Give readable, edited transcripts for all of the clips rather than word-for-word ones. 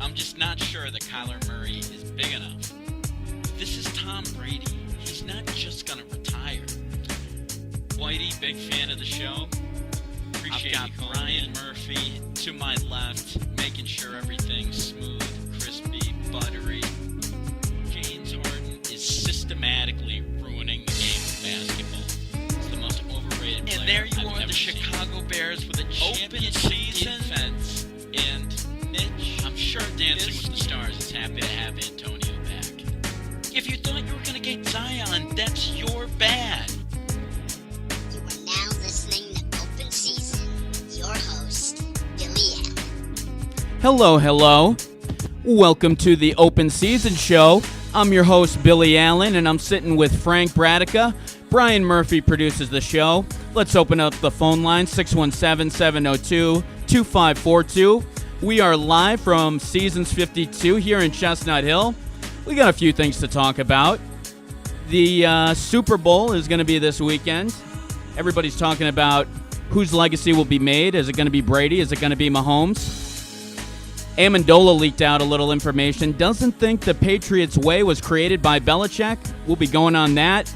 I'm just not sure that Kyler Murray is big enough. This is Tom Brady. He's not just going to retire. Whitey, big fan of the show. Appreciate I've got Bryan Murphy to my left, making sure everything's smooth, crispy, buttery. James Harden is systematically ruining the game of basketball. He's the most overrated player. And there you are, the Chicago Bears with a championship defense. And Mitch, I'm sure Dancing with the Stars is happy to have Antonio back. If you thought you were going to get Zion, that's your bad. You are now listening to Open Season. Your host, Billy Allen. Hello. Welcome to the Open Season Show. I'm your host, Billy Allen, and I'm sitting with Frank Bratica. Bryan Murphy produces the show. Let's open up the phone line, 617-702-2542. We are live from Seasons 52 here in Chestnut Hill. We got a few things to talk about. The Super Bowl is going to be this weekend. Everybody's talking about whose legacy will be made. Is it going to be Brady? Is it going to be Mahomes? Amendola leaked out a little information. Doesn't think the Patriots way was created by Belichick. We'll be going on that.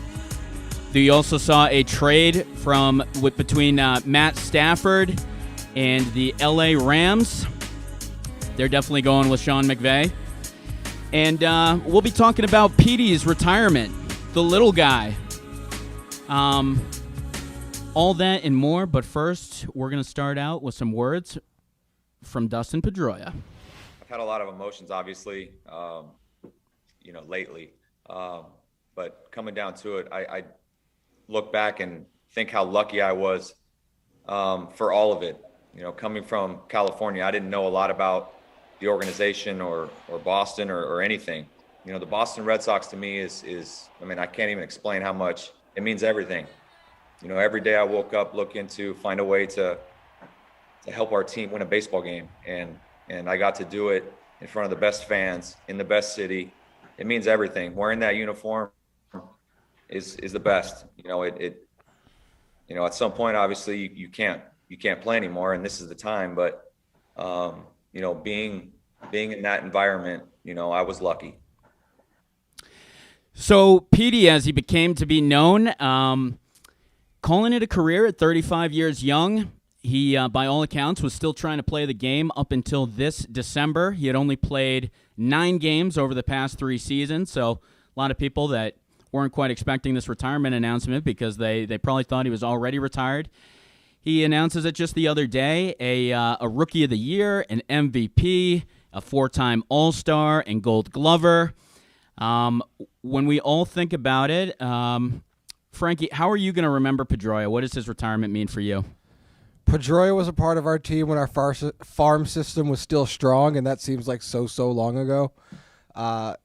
You also saw a trade between Matt Stafford and the LA Rams. They're definitely going with Sean McVay. And we'll be talking about Petey's retirement, the little guy. All that and more, but first, we're going to start out with some words from Dustin Pedroia. I've had a lot of emotions, obviously, lately. But coming down to it, I look back and think how lucky I was for all of it. Coming from California, I didn't know a lot about the organization or Boston or anything. The Boston Red Sox to me is I can't even explain how much it means everything. Every day I woke up looking to find a way to help our team win a baseball game. And I got to do it in front of the best fans in the best city. It means everything. Wearing that uniform is the best. At some point, obviously you can't play anymore, and this is the time. But being in that environment, I was lucky. So Petey, as he became to be known, calling it a career at 35 years young. He, by all accounts, was still trying to play the game up until this December. He had only played 9 games over the past 3 seasons, so a lot of people that weren't quite expecting this retirement announcement because they probably thought he was already retired. He announces it just the other day, a Rookie of the Year, an MVP, a 4-time All-Star, and Gold Glover. When we all think about it, Frankie, how are you going to remember Pedroia? What does his retirement mean for you? Pedroia was a part of our team when our farm system was still strong, and that seems like so long ago.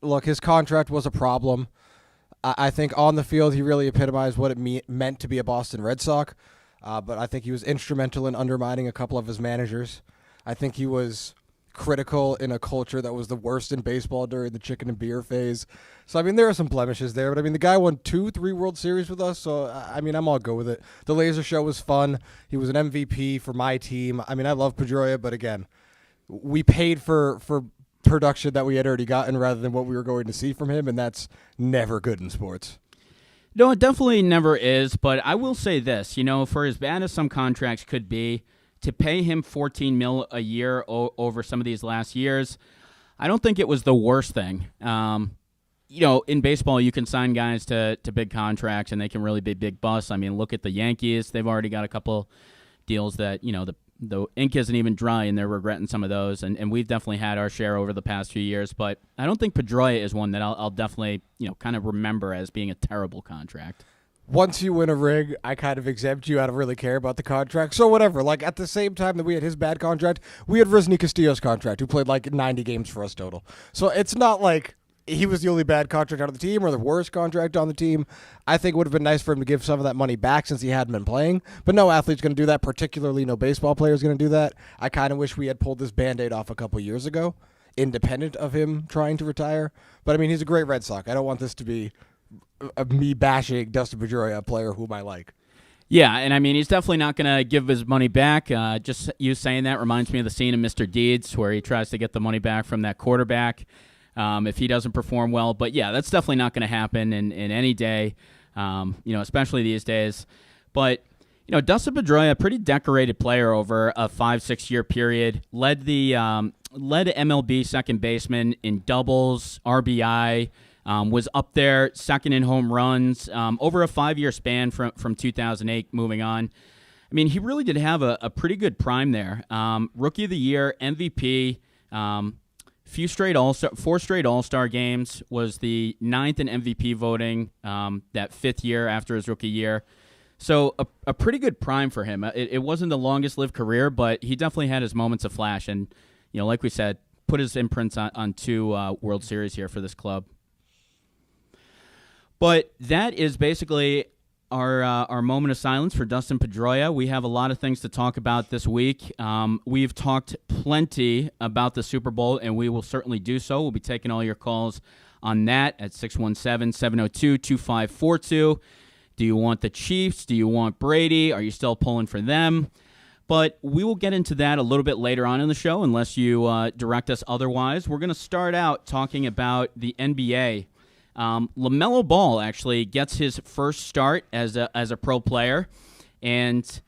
Look, his contract was a problem. I think on the field he really epitomized what it meant to be a Boston Red Sox, but I think he was instrumental in undermining a couple of his managers. I think he was critical in a culture that was the worst in baseball during the chicken and beer phase. So, there are some blemishes there, but the guy won 2-3 World Series with us, so, I'm all good with it. The laser show was fun. He was an MVP for my team. I love Pedroia, but again, we paid for production that we had already gotten rather than what we were going to see from him, and that's never good in sports. No, it definitely never is, but I will say this, for as bad as some contracts could be, to pay him $14 million a year over some of these last years, I don't think it was the worst thing. In baseball, you can sign guys to big contracts, and they can really be big busts. Look at the Yankees. They've already got a couple deals that, the ink isn't even dry, and they're regretting some of those. And we've definitely had our share over the past few years. But I don't think Pedroia is one that I'll definitely, kind of remember as being a terrible contract. once you win a ring, I kind of exempt you. I don't really care about the contract. So whatever. Like, at the same time that we had his bad contract, we had Rizny Castillo's contract, who played like 90 games for us total. So it's not like he was the only bad contract on the team or the worst contract on the team. I think it would have been nice for him to give some of that money back since he hadn't been playing. But no athlete's going to do that, particularly no baseball player is going to do that. I kind of wish we had pulled this Band-Aid off a couple years ago, independent of him trying to retire. But, I mean, he's a great Red Sox. I don't want this to be me bashing Dustin Pedroia, a player whom I like. Yeah, and I mean, he's definitely not going to give his money back. Just you saying that reminds me of the scene in Mr. Deeds where he tries to get the money back from that quarterback if he doesn't perform well. But, yeah, that's definitely not going to happen in any day, especially these days. But, Dustin Pedroia, a pretty decorated player over a 5-6 year period, led MLB second baseman in doubles, RBI, was up there second in home runs over a 5-year span from 2008 moving on. I mean, he really did have a pretty good prime there. Rookie of the Year, MVP, 4 straight All-Star games, was the 9th in MVP voting that 5th year after his rookie year. So a pretty good prime for him. It wasn't the longest-lived career, but he definitely had his moments of flash. And, like we said, put his imprints on 2 World Series here for this club. But that is basically our moment of silence for Dustin Pedroia. We have a lot of things to talk about this week. We've talked plenty about the Super Bowl, and we will certainly do so. We'll be taking all your calls on that at 617-702-2542. Do you want the Chiefs? Do you want Brady? Are you still pulling for them? But we will get into that a little bit later on in the show, unless you direct us otherwise. We're going to start out talking about the NBA. LaMelo Ball actually gets his first start as a pro player, and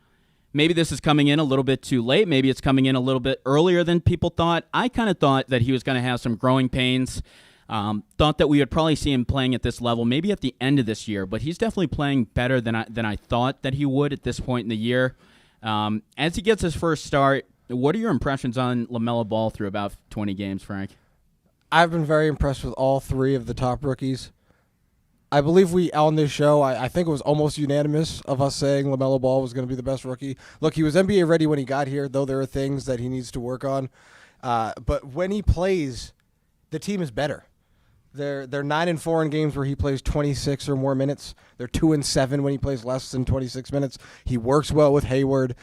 maybe this is coming in a little bit too late. Maybe it's coming in a little bit earlier than people thought. I kind of thought that he was going to have some growing pains. Thought that we would probably see him playing at this level maybe at the end of this year, but he's definitely playing better than I thought that he would at this point in the year. As he gets his first start, what are your impressions on LaMelo Ball through about 20 games, Frank? I've been very impressed with all 3 of the top rookies. I believe we, on this show, I think it was almost unanimous of us saying LaMelo Ball was going to be the best rookie. Look, he was NBA ready when he got here, though there are things that he needs to work on. But when he plays, the team is better. They're 9-4 in games where he plays 26 or more minutes. They're 2-7 when he plays less than 26 minutes. He works well with Hayward.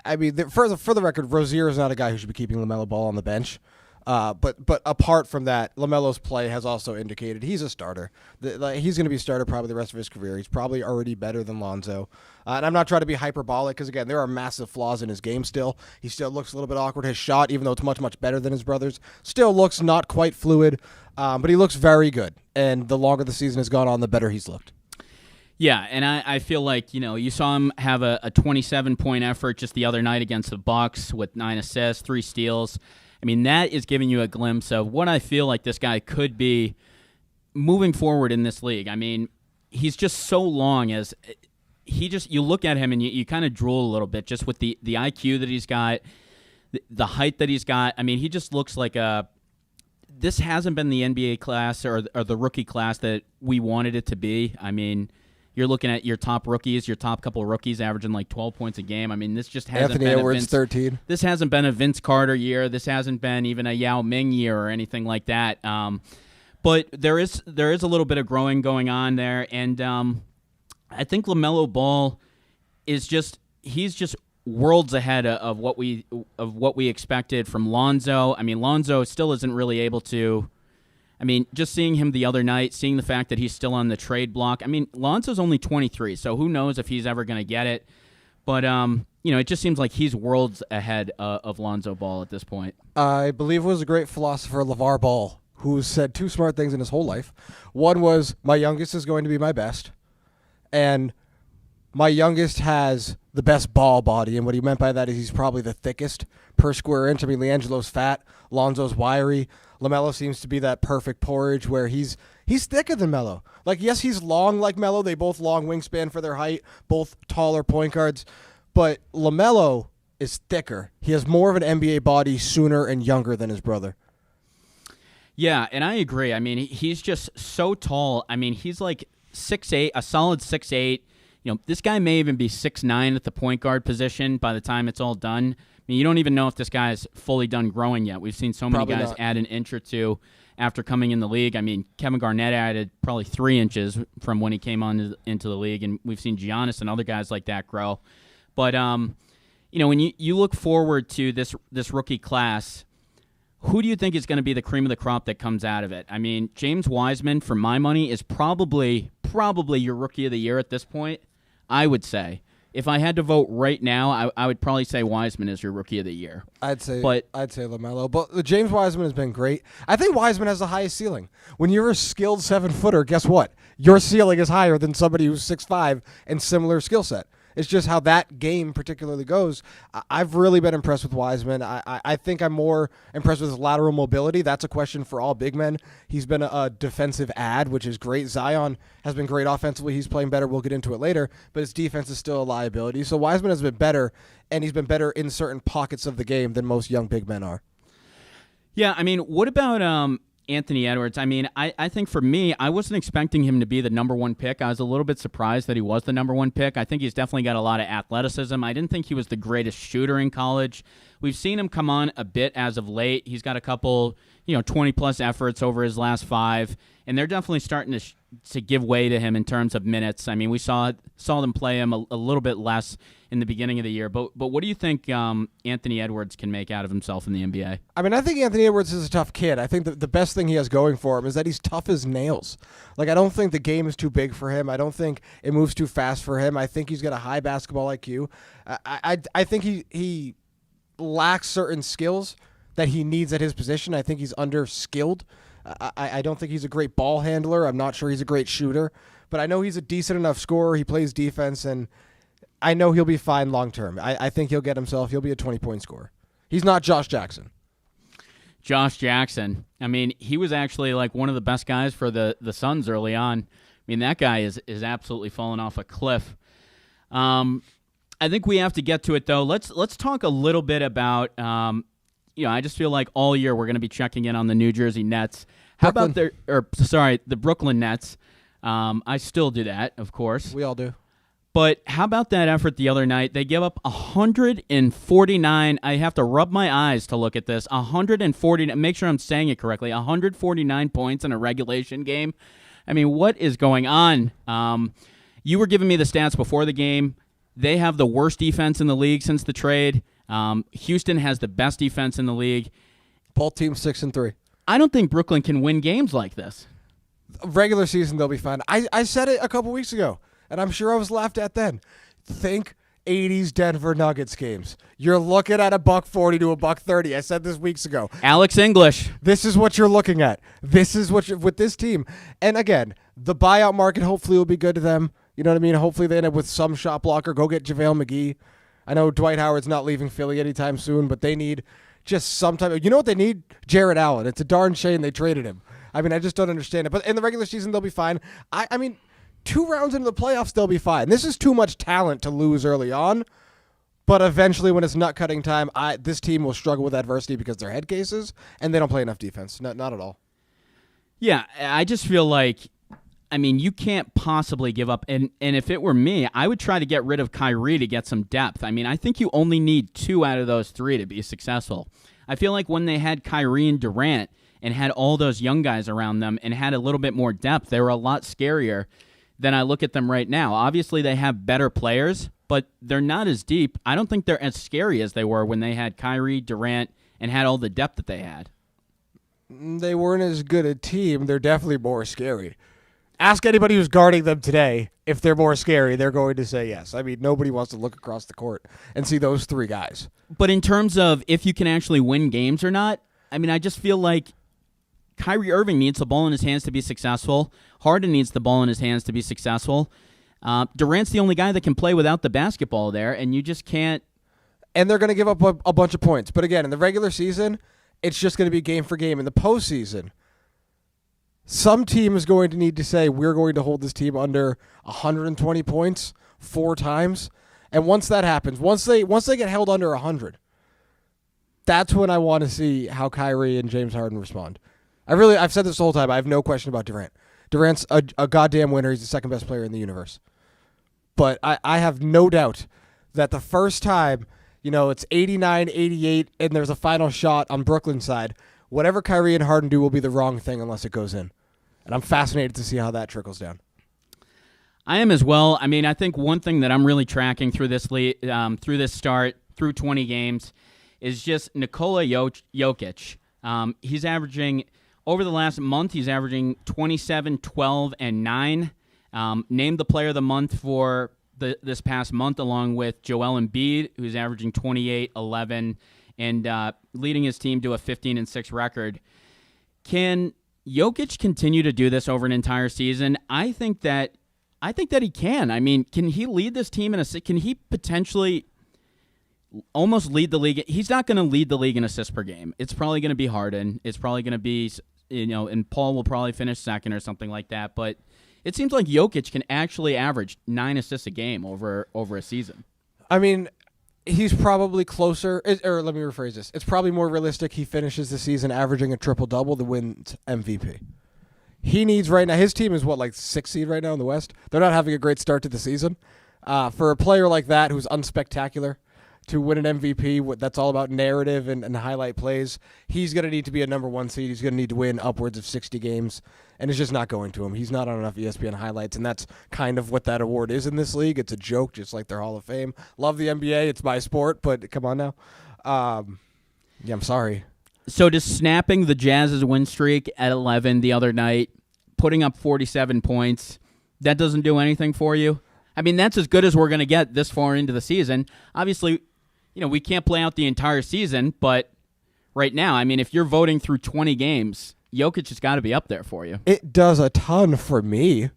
I mean, for the record, Rozier is not a guy who should be keeping LaMelo Ball on the bench. But apart from that, LaMelo's play has also indicated he's a starter. He's going to be a starter probably the rest of his career. He's probably already better than Lonzo. And I'm not trying to be hyperbolic because, again, there are massive flaws in his game still. He still looks a little bit awkward. His shot, even though it's much, much better than his brother's, still looks not quite fluid. But he looks very good. And the longer the season has gone on, the better he's looked. Yeah, and I feel like, you saw him have a 27-point effort just the other night against the Bucks with 9 assists, 3 steals. I mean, that is giving you a glimpse of what I feel like this guy could be moving forward in this league. I mean, he's just so long as you look at him and you kind of drool a little bit just with the IQ that he's got, the height that he's got. I mean, he just looks like this hasn't been the NBA class or the rookie class that we wanted it to be. I mean, you're looking at your top rookies, your top couple of rookies averaging like 12 points a game. I mean, this just hasn't Anthony been Edwards, 13. This hasn't been a Vince Carter year. This hasn't been even a Yao Ming year or anything like that. But there is a little bit of growing going on there, and I think LaMelo Ball he's just worlds ahead of what we expected from Lonzo. I mean, Lonzo still isn't really able to. I mean, just seeing him the other night, seeing the fact that he's still on the trade block. I mean, Lonzo's only 23, so who knows if he's ever going to get it. But, it just seems like he's worlds ahead of Lonzo Ball at this point. I believe it was a great philosopher, LeVar Ball, who said 2 smart things in his whole life. One was, my youngest is going to be my best, and my youngest has the best ball body, and what he meant by that is he's probably the thickest per square inch. I mean, LiAngelo's fat, Lonzo's wiry. LaMelo seems to be that perfect porridge where he's thicker than Melo. Like, yes, he's long like Melo. They both long wingspan for their height, both taller point guards. But LaMelo is thicker. He has more of an NBA body sooner and younger than his brother. Yeah, and I agree. I mean, he's just so tall. I mean, he's like 6'8", a solid 6'8". This guy may even be 6'9" at the point guard position by the time it's all done. I mean, you don't even know if this guy's fully done growing yet. We've seen so many Probably guys not. add an inch or two after coming in the league. I mean, Kevin Garnett added probably 3 inches from when he came into the league, and we've seen Giannis and other guys like that grow. But when you look forward to this rookie class, who do you think is going to be the cream of the crop that comes out of it? I mean, James Wiseman, for my money, is probably your rookie of the year at this point, I would say. If I had to vote right now, I would probably say Wiseman is your rookie of the year. I'd say LaMelo. But James Wiseman has been great. I think Wiseman has the highest ceiling. When you're a skilled 7-footer, guess what? Your ceiling is higher than somebody who's 6'5" and similar skill set. It's just how that game particularly goes. I've really been impressed with Wiseman. I think I'm more impressed with his lateral mobility. That's a question for all big men. He's been a defensive ad, which is great. Zion has been great offensively. He's playing better. We'll get into it later. But his defense is still a liability. So Wiseman has been better, and he's been better in certain pockets of the game than most young big men are. Yeah, I mean, what about Anthony Edwards? I mean, I think for me, I wasn't expecting him to be the number 1 pick. I was a little bit surprised that he was the number 1 pick. I think he's definitely got a lot of athleticism. I didn't think he was the greatest shooter in college. We've seen him come on a bit as of late. He's got a couple, 20-plus efforts over his last 5, and they're definitely starting to give way to him in terms of minutes. I mean, we saw them play him a little bit less in the beginning of the year. But what do you think Anthony Edwards can make out of himself in the NBA? I mean, I think Anthony Edwards is a tough kid. I think the best thing he has going for him is that he's tough as nails. Like, I don't think the game is too big for him. I don't think it moves too fast for him. I think he's got a high basketball IQ. I think he lacks certain skills that he needs at his position. I think he's under-skilled. I don't think he's a great ball handler. I'm not sure he's a great shooter. But I know he's a decent enough scorer. He plays defense, and I know he'll be fine long-term. I think he'll be a 20-point scorer. He's not Josh Jackson. Josh Jackson. I mean, he was actually like one of the best guys for the Suns early on. I mean, that guy is absolutely falling off a cliff. I think we have to get to it, though. Let's talk a little bit about, I just feel like all year we're going to be checking in on the New Jersey Nets. How about the Brooklyn Nets? I still do that, of course. We all do. But how about that effort the other night? They give up 149. I have to rub my eyes to look at this. 140. Make sure I'm saying it correctly. 149 points in a regulation game. I mean, what is going on? You were giving me the stats before the game. They have the worst defense in the league since the trade. Houston has the best defense in the league. Both teams 6-3. I don't think Brooklyn can win games like this. Regular season, they'll be fine. I said it a couple weeks ago, and I'm sure I was laughed at then. Think 80s Denver Nuggets games. You're looking at $140 to $130. I said this weeks ago. Alex English. This is what you're looking at. This is what you're with this team. And again, the buyout market hopefully will be good to them. You know what I mean? Hopefully they end up with some shot blocker. Go get JaVale McGee. I know Dwight Howard's not leaving Philly anytime soon, but they need just some time. You know what they need? Jared Allen. It's a darn shame they traded him. I mean, I just don't understand it. But in the regular season, they'll be fine. I mean, 2 rounds into the playoffs, they'll be fine. This is too much talent to lose early on. But eventually, when it's nut-cutting time, this team will struggle with adversity because they're head cases, and they don't play enough defense. Not at all. Yeah, I just feel like, I mean, you can't possibly give up. And if it were me, I would try to get rid of Kyrie to get some depth. I mean, I think you only need 2 out of those 3 to be successful. I feel like when they had Kyrie and Durant and had all those young guys around them and had a little bit more depth, they were a lot scarier than I look at them right now. Obviously, they have better players, but they're not as deep. I don't think they're as scary as they were when they had Kyrie, Durant, and had all the depth that they had. They weren't as good a team. They're definitely more scary. Ask anybody who's guarding them today if they're more scary. They're going to say yes. I mean, nobody wants to look across the court and see those 3 guys. But in terms of if you can actually win games or not, I mean, I just feel like Kyrie Irving needs the ball in his hands to be successful. Harden needs the ball in his hands to be successful. Durant's the only guy that can play without the basketball there, and you just can't. And they're going to give up a bunch of points. But again, in the regular season, it's just going to be game for game. In the postseason, some team is going to need to say, we're going to hold this team under 120 points 4 times. And once that happens, once they get held under 100, that's when I want to see how Kyrie and James Harden respond. I've said this the whole time. I have no question about Durant. Durant's a goddamn winner. He's the second best player in the universe. But I have no doubt that the first time, it's 89-88 and there's a final shot on Brooklyn's side, whatever Kyrie and Harden do will be the wrong thing unless it goes in. And I'm fascinated to see how that trickles down. I am as well. I mean, I think one thing that I'm really tracking through this start, through 20 games, is just Nikola Jokic. He's averaging, over the last month, he's averaging 27, 12, and 9. Named the player of the month for this past month, along with Joel Embiid, who's averaging 28, 11, and leading his team to a 15-6 record. Can Jokic continue to do this over an entire season? I think that he can. I mean, can he lead this team can he potentially almost lead the league? He's not going to lead the league in assists per game. It's probably going to be Harden. It's probably going to be, and Paul will probably finish second or something like that. But it seems like Jokic can actually average 9 assists a game over a season. I mean, he's probably closer, or let me rephrase this. It's probably more realistic he finishes the season averaging a triple-double to win MVP. He needs right now, his team is like 6th seed right now in the West. They're not having a great start to the season. For a player like that who's unspectacular to win an MVP, that's all about narrative and highlight plays, he's going to need to be a number 1 seed. He's going to need to win upwards of 60 games, and it's just not going to him. He's not on enough ESPN highlights, and that's kind of what that award is in this league. It's a joke, just like their Hall of Fame. Love the NBA. It's my sport, but come on now. Yeah, I'm sorry. So just snapping the Jazz's win streak at 11 the other night, putting up 47 points, that doesn't do anything for you? I mean, that's as good as we're going to get this far into the season. Obviously, we can't play out the entire season, but right now, I mean, if you're voting through 20 games, Jokic has got to be up there for you. It does a ton for me.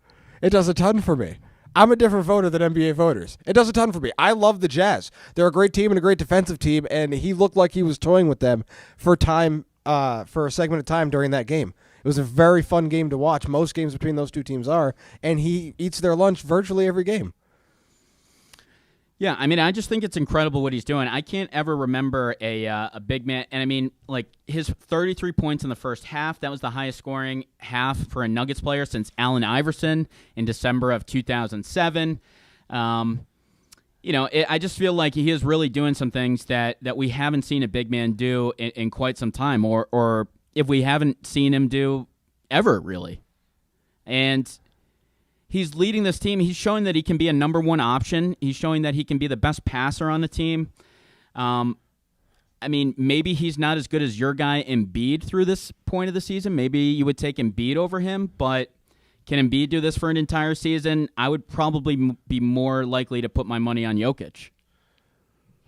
I'm a different voter than NBA voters. It does a ton for me. I love the Jazz. They're a great team and a great defensive team, and he looked like he was toying with them for a segment of time during that game. It was a very fun game to watch. Most games between those two teams are, and he eats their lunch virtually every game. Yeah, I mean, I just think it's incredible what he's doing. I can't ever remember a big man, and I mean, like his 33 points in the first half, that was the highest scoring half for a Nuggets player since Allen Iverson in December of 2007. I just feel like he is really doing some things that we haven't seen a big man do in quite some time, or if we haven't seen him do ever, really. And he's leading this team. He's showing that he can be a number 1 option. He's showing that he can be the best passer on the team. I mean, maybe he's not as good as your guy Embiid through this point of the season. Maybe you would take Embiid over him, but can Embiid do this for an entire season? I would probably be more likely to put my money on Jokic.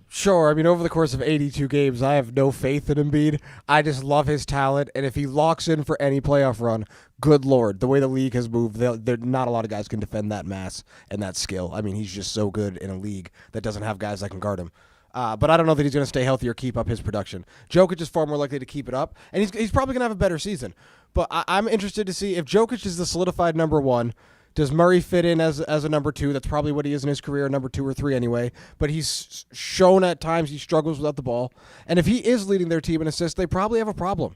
Sure. I mean, over the course of 82 games, I have no faith in Embiid. I just love his talent, and if he locks in for any playoff run, good Lord, the way the league has moved, not a lot of guys can defend that mass and that skill. I mean, he's just so good in a league that doesn't have guys that can guard him. But I don't know that he's going to stay healthy or keep up his production. Jokic is far more likely to keep it up, and he's probably going to have a better season. But I'm interested to see if Jokic is the solidified number 1. Does Murray fit in as a number 2? That's probably what he is in his career, number 2 or 3 anyway. But he's shown at times he struggles without the ball. And if he is leading their team in assists, they probably have a problem.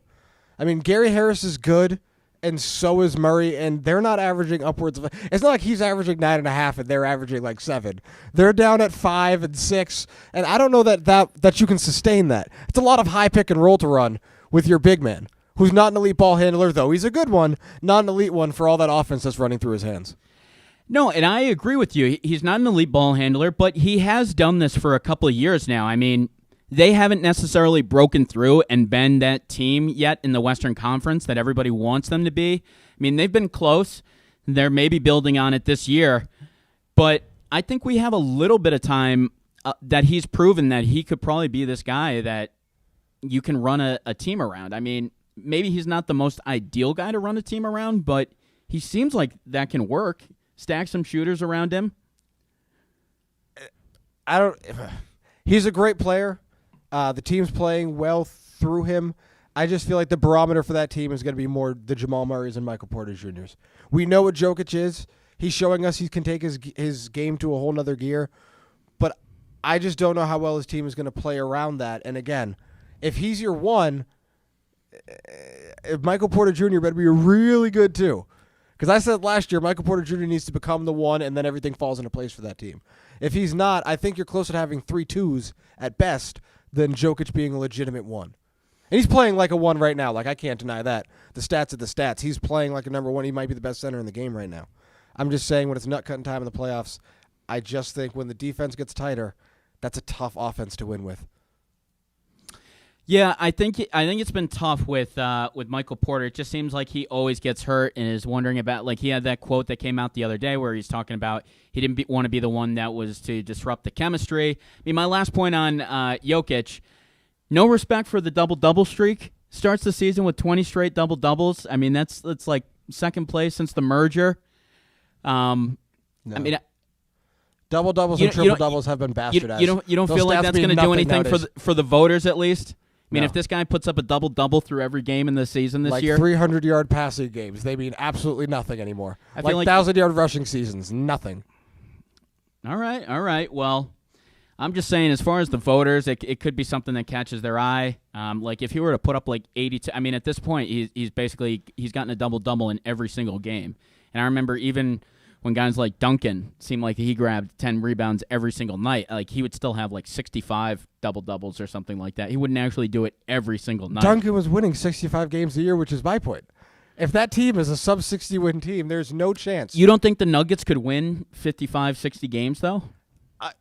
I mean, Gary Harris is good, and so is Murray, and they're not averaging upwards of... It's not like he's averaging 9.5 and they're averaging like 7. They're down at 5 and 6, and I don't know that you can sustain that. It's a lot of high pick and roll to run with your big man, who's not an elite ball handler, though he's a good one, not an elite one for all that offense that's running through his hands. No, and I agree with you. He's not an elite ball handler, but he has done this for a couple of years now. I mean, they haven't necessarily broken through and been that team yet in the Western Conference that everybody wants them to be. I mean, they've been close. They're maybe building on it this year, but I think we have a little bit of time that he's proven that he could probably be this guy that you can run a team around. I mean, maybe he's not the most ideal guy to run a team around, but he seems like that can work. Stack some shooters around him. He's a great player. The team's playing well through him. I just feel like the barometer for that team is going to be more the Jamal Murrays and Michael Porter Jr.'s. We know what Jokic is. He's showing us he can take his game to a whole nother gear, but I just don't know how well his team is going to play around that. And again, if he's your 1, Michael Porter Jr. better be really good too, Because I said last year, Michael Porter Jr. needs to become the one, and then everything falls into place for that team. If he's not, I think you're closer to having 3 twos at best than Jokic being a legitimate one. And he's playing like a one right now. Like, I can't deny that. The stats are the stats. He's playing like a number one. He might be the best center in the game right now. I'm just saying when it's nut-cutting time in the playoffs, I just think when the defense gets tighter, that's a tough offense to win with. Yeah, I think it's been tough with Michael Porter. It just seems like he always gets hurt and is wondering about, like, he had that quote that came out the other day where he's talking about he didn't want to be the one that was to disrupt the chemistry. I mean, my last point on Jokic, no respect for the double-double streak. Starts the season with 20 straight double-doubles. I mean, that's like second place since the merger. No. I mean, double-doubles and triple-doubles have been bastardized. You don't Those feel like stats that's mean going to do nothing anything nowadays. for the voters at least? I mean, No. if this guy puts up a double-double through every game in the season this like year. 300-yard passing games, they mean absolutely nothing anymore. I feel like 1,000-yard rushing seasons, nothing. All right. Well, I'm just saying, as far as the voters, it could be something that catches their eye. Like if he were to put up like 82, I mean, at this point, he's gotten a double-double in every single game. And I remember even when guys like Duncan seemed like he grabbed 10 rebounds every single night, like he would still have like 65 double-doubles or something like that. He wouldn't actually do it every single night. Duncan was winning 65 games a year, which is my point. If that team is a sub-60 win team, there's no chance. You don't think the Nuggets could win 55, 60 games, though?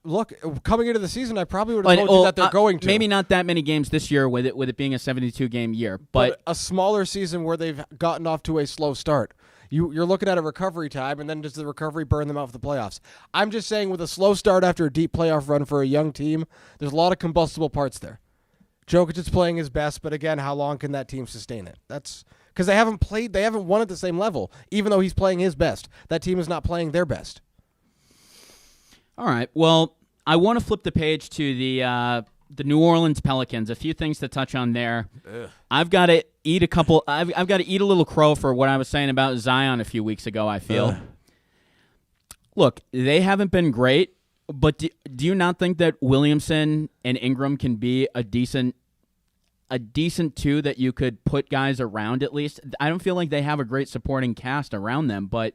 Look, coming into the season, I probably would have told you that they're going to. Maybe not that many games this year with it being a 72-game year. But a smaller season where they've gotten off to a slow start. You're looking at a recovery time, and then does the recovery burn them out for the playoffs? I'm just saying with a slow start after a deep playoff run for a young team, there's a lot of combustible parts there. Jokic is playing his best, but again, how long can that team sustain it? That's because they haven't won at the same level, even though he's playing his best. That team is not playing their best. All right. Well, I want to flip the page to the New Orleans Pelicans. A few things to touch on there. Ugh. I've got to eat a couple. I've got to eat a little crow for what I was saying about Zion a few weeks ago. I feel. Look, they haven't been great, but do you not think that Williamson and Ingram can be a decent two that you could put guys around at least? I don't feel like they have a great supporting cast around them, but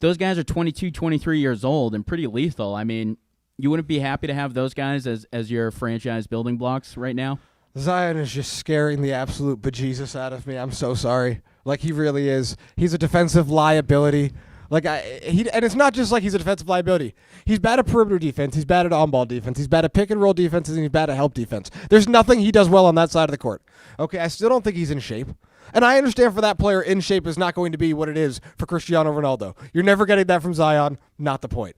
those guys are 22, 23 years old and pretty lethal. I mean, you wouldn't be happy to have those guys as your franchise building blocks right now? Zion is just scaring the absolute bejesus out of me. I'm so sorry. Like, he really is. He's a defensive liability. And it's not just like he's a defensive liability. He's bad at perimeter defense. He's bad at on-ball defense. He's bad at pick-and-roll defenses, and he's bad at help defense. There's nothing he does well on that side of the court. Okay, I still don't think he's in shape. And I understand for that player, in shape is not going to be what it is for Cristiano Ronaldo. You're never getting that from Zion. Not the point.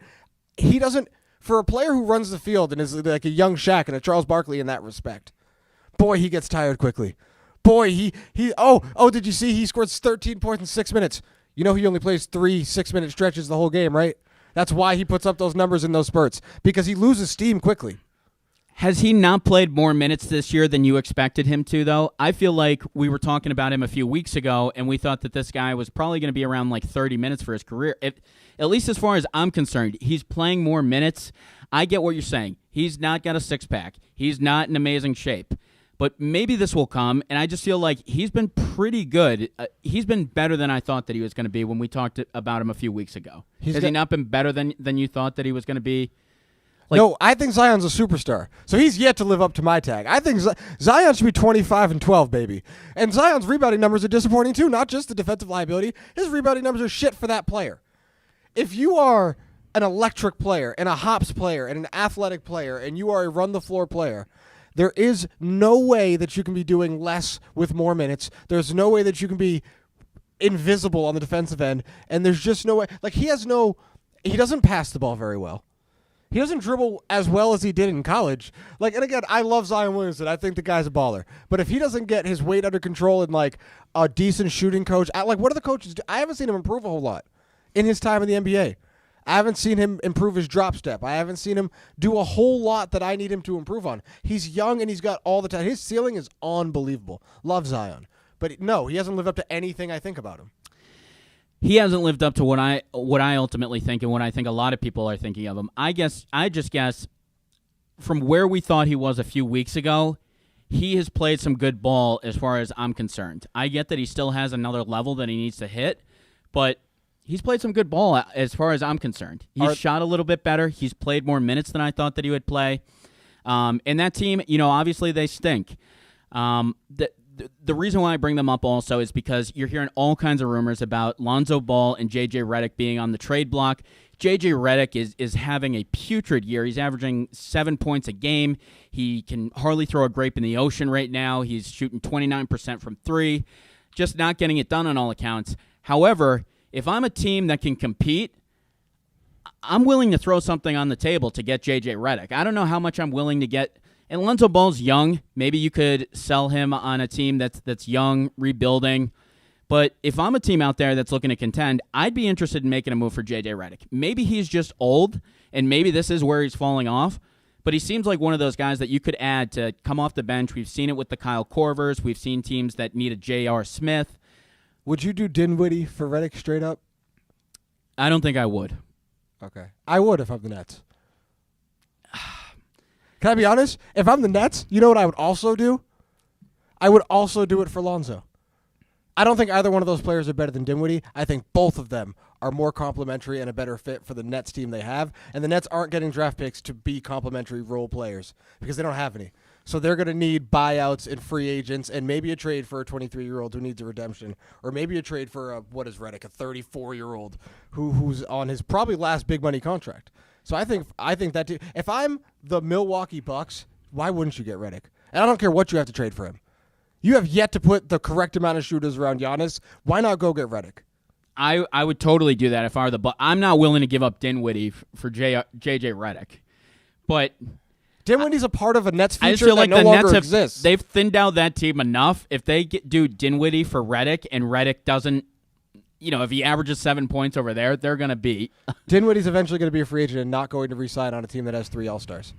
He doesn't, for a player who runs the field and is like a young Shaq and a Charles Barkley in that respect, boy, he gets tired quickly. Boy, did you see he scored 13 points in 6 minutes? You know he only plays 3 6-minute stretches the whole game, right? That's why he puts up those numbers in those spurts, because he loses steam quickly. Has he not played more minutes this year than you expected him to, though? I feel like we were talking about him a few weeks ago, and we thought that this guy was probably going to be around like 30 minutes for his career. At least as far as I'm concerned, he's playing more minutes. I get what you're saying. He's not got a six-pack. He's not in amazing shape. But maybe this will come, and I just feel like he's been pretty good. He's been better than I thought that he was going to be when we talked about him a few weeks ago. Has he not been better than you thought that he was going to be? No, I think Zion's a superstar. So he's yet to live up to my tag. I think Zion should be 25 and 12, baby. And Zion's rebounding numbers are disappointing too, not just the defensive liability. His rebounding numbers are shit for that player. If you are an electric player and a hops player and an athletic player and you are a run-the-floor player, there is no way that you can be doing less with more minutes. There's no way that you can be invisible on the defensive end. And there's just no way. Like, he doesn't pass the ball very well. He doesn't dribble as well as he did in college. Like, and again, I love Zion Williamson. I think the guy's a baller. But if he doesn't get his weight under control and, like, a decent shooting coach, what do the coaches do? I haven't seen him improve a whole lot in his time in the NBA. I haven't seen him improve his drop step. I haven't seen him do a whole lot that I need him to improve on. He's young and he's got all the time. His ceiling is unbelievable. Love Zion. But no, he hasn't lived up to anything I think about him. He hasn't lived up to what I ultimately think and what I think a lot of people are thinking of him. I just guess from where we thought he was a few weeks ago, he has played some good ball as far as I'm concerned. I get that he still has another level that he needs to hit, but he's played some good ball as far as I'm concerned. He's shot a little bit better. He's played more minutes than I thought that he would play. And that team, obviously they stink. The reason why I bring them up also is because you're hearing all kinds of rumors about Lonzo Ball and J.J. Redick being on the trade block. J.J. Redick is having a putrid year. He's averaging 7 points a game. He can hardly throw a grape in the ocean right now. He's shooting 29% from three, just not getting it done on all accounts. However, if I'm a team that can compete, I'm willing to throw something on the table to get J.J. Redick. I don't know how much I'm willing to get. And Lonzo Ball's young. Maybe you could sell him on a team that's young, rebuilding. But if I'm a team out there that's looking to contend, I'd be interested in making a move for J.J. Redick. Maybe he's just old, and maybe this is where he's falling off. But he seems like one of those guys that you could add to come off the bench. We've seen it with the Kyle Korvers. We've seen teams that need a J.R. Smith. Would you do Dinwiddie for Redick straight up? I don't think I would. Okay. I would if I'm the Nets. Can I be honest? If I'm the Nets, you know what I would also do? I would also do it for Lonzo. I don't think either one of those players are better than Dinwiddie. I think both of them are more complementary and a better fit for the Nets team they have. And the Nets aren't getting draft picks to be complementary role players because they don't have any. So they're going to need buyouts and free agents and maybe a trade for a 23-year-old who needs a redemption, or maybe a trade for a 34-year-old who's on his probably last big money contract. So I think that if I'm the Milwaukee Bucks, why wouldn't you get Redick? And I don't care what you have to trade for him. You have yet to put the correct amount of shooters around Giannis. Why not go get Redick? I would totally do that if I were the Bucks. I'm not willing to give up Dinwiddie for J.J. Redick. But Dinwiddie's a part of a Nets future I just feel like that no the longer Nets exists. They've thinned out that team enough. If they do Dinwiddie for Redick and Redick doesn't, if he averages 7 points over there, they're going to beat. Dinwiddie's eventually going to be a free agent and not going to re-sign on a team that has 3 All-Stars.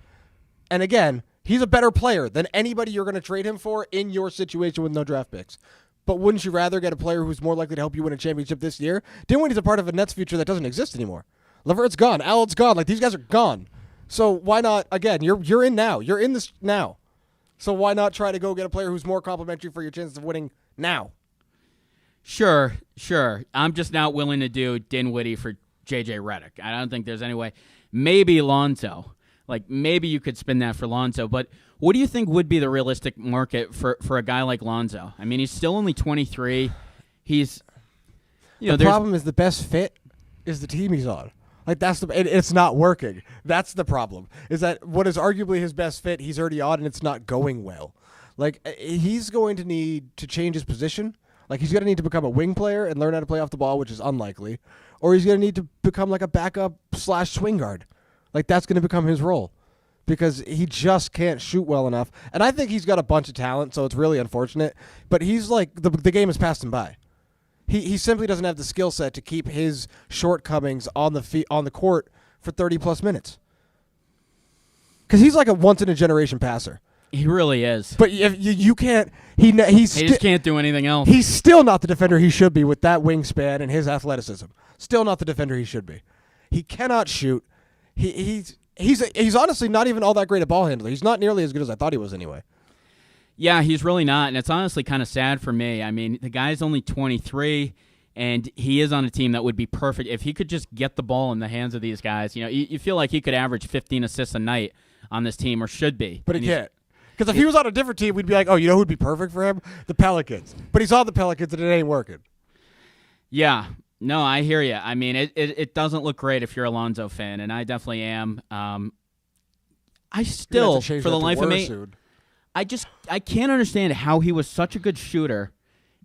And again, he's a better player than anybody you're going to trade him for in your situation with no draft picks. But wouldn't you rather get a player who's more likely to help you win a championship this year? Dinwiddie's a part of a Nets future that doesn't exist anymore. LeVert's gone. Allen's gone. Like, these guys are gone. So why not, again, you're in now. You're in this now. So why not try to go get a player who's more complimentary for your chances of winning now? Sure. I'm just not willing to do Dinwiddie for J.J. Redick. I don't think there's any way. Maybe Lonzo. Like, maybe you could spin that for Lonzo. But what do you think would be the realistic market for a guy like Lonzo? I mean, he's still only 23. He's, the problem is the best fit is the team he's on. Like, it's not working. That's the problem, is that what is arguably his best fit, he's already on, and it's not going well. Like, he's going to need to change his position. Like, he's going to need to become a wing player and learn how to play off the ball, which is unlikely. Or he's going to need to become like a backup/swing guard. Like, that's going to become his role because he just can't shoot well enough. And I think he's got a bunch of talent, so it's really unfortunate. But he's like, the game has passed him by. He simply doesn't have the skill set to keep his shortcomings on the court for 30-plus minutes. Because he's like a once-in-a-generation passer. He really is. But if you can't, he just can't do anything else. He's still not the defender he should be with that wingspan and his athleticism. Still not the defender he should be. He cannot shoot. He's honestly not even all that great a ball handler. He's not nearly as good as I thought he was anyway. Yeah, he's really not, and it's honestly kind of sad for me. I mean, the guy's only 23, and he is on a team that would be perfect. If he could just get the ball in the hands of these guys, you feel like he could average 15 assists a night on this team, or should be. But he can't. Because if he was on a different team, we'd be like, oh, you know who'd be perfect for him? The Pelicans. But he's on the Pelicans, and it ain't working. Yeah. No, I hear you. I mean, it doesn't look great if you're a Lonzo fan, and I definitely am. I still, for the life of me, I can't understand how he was such a good shooter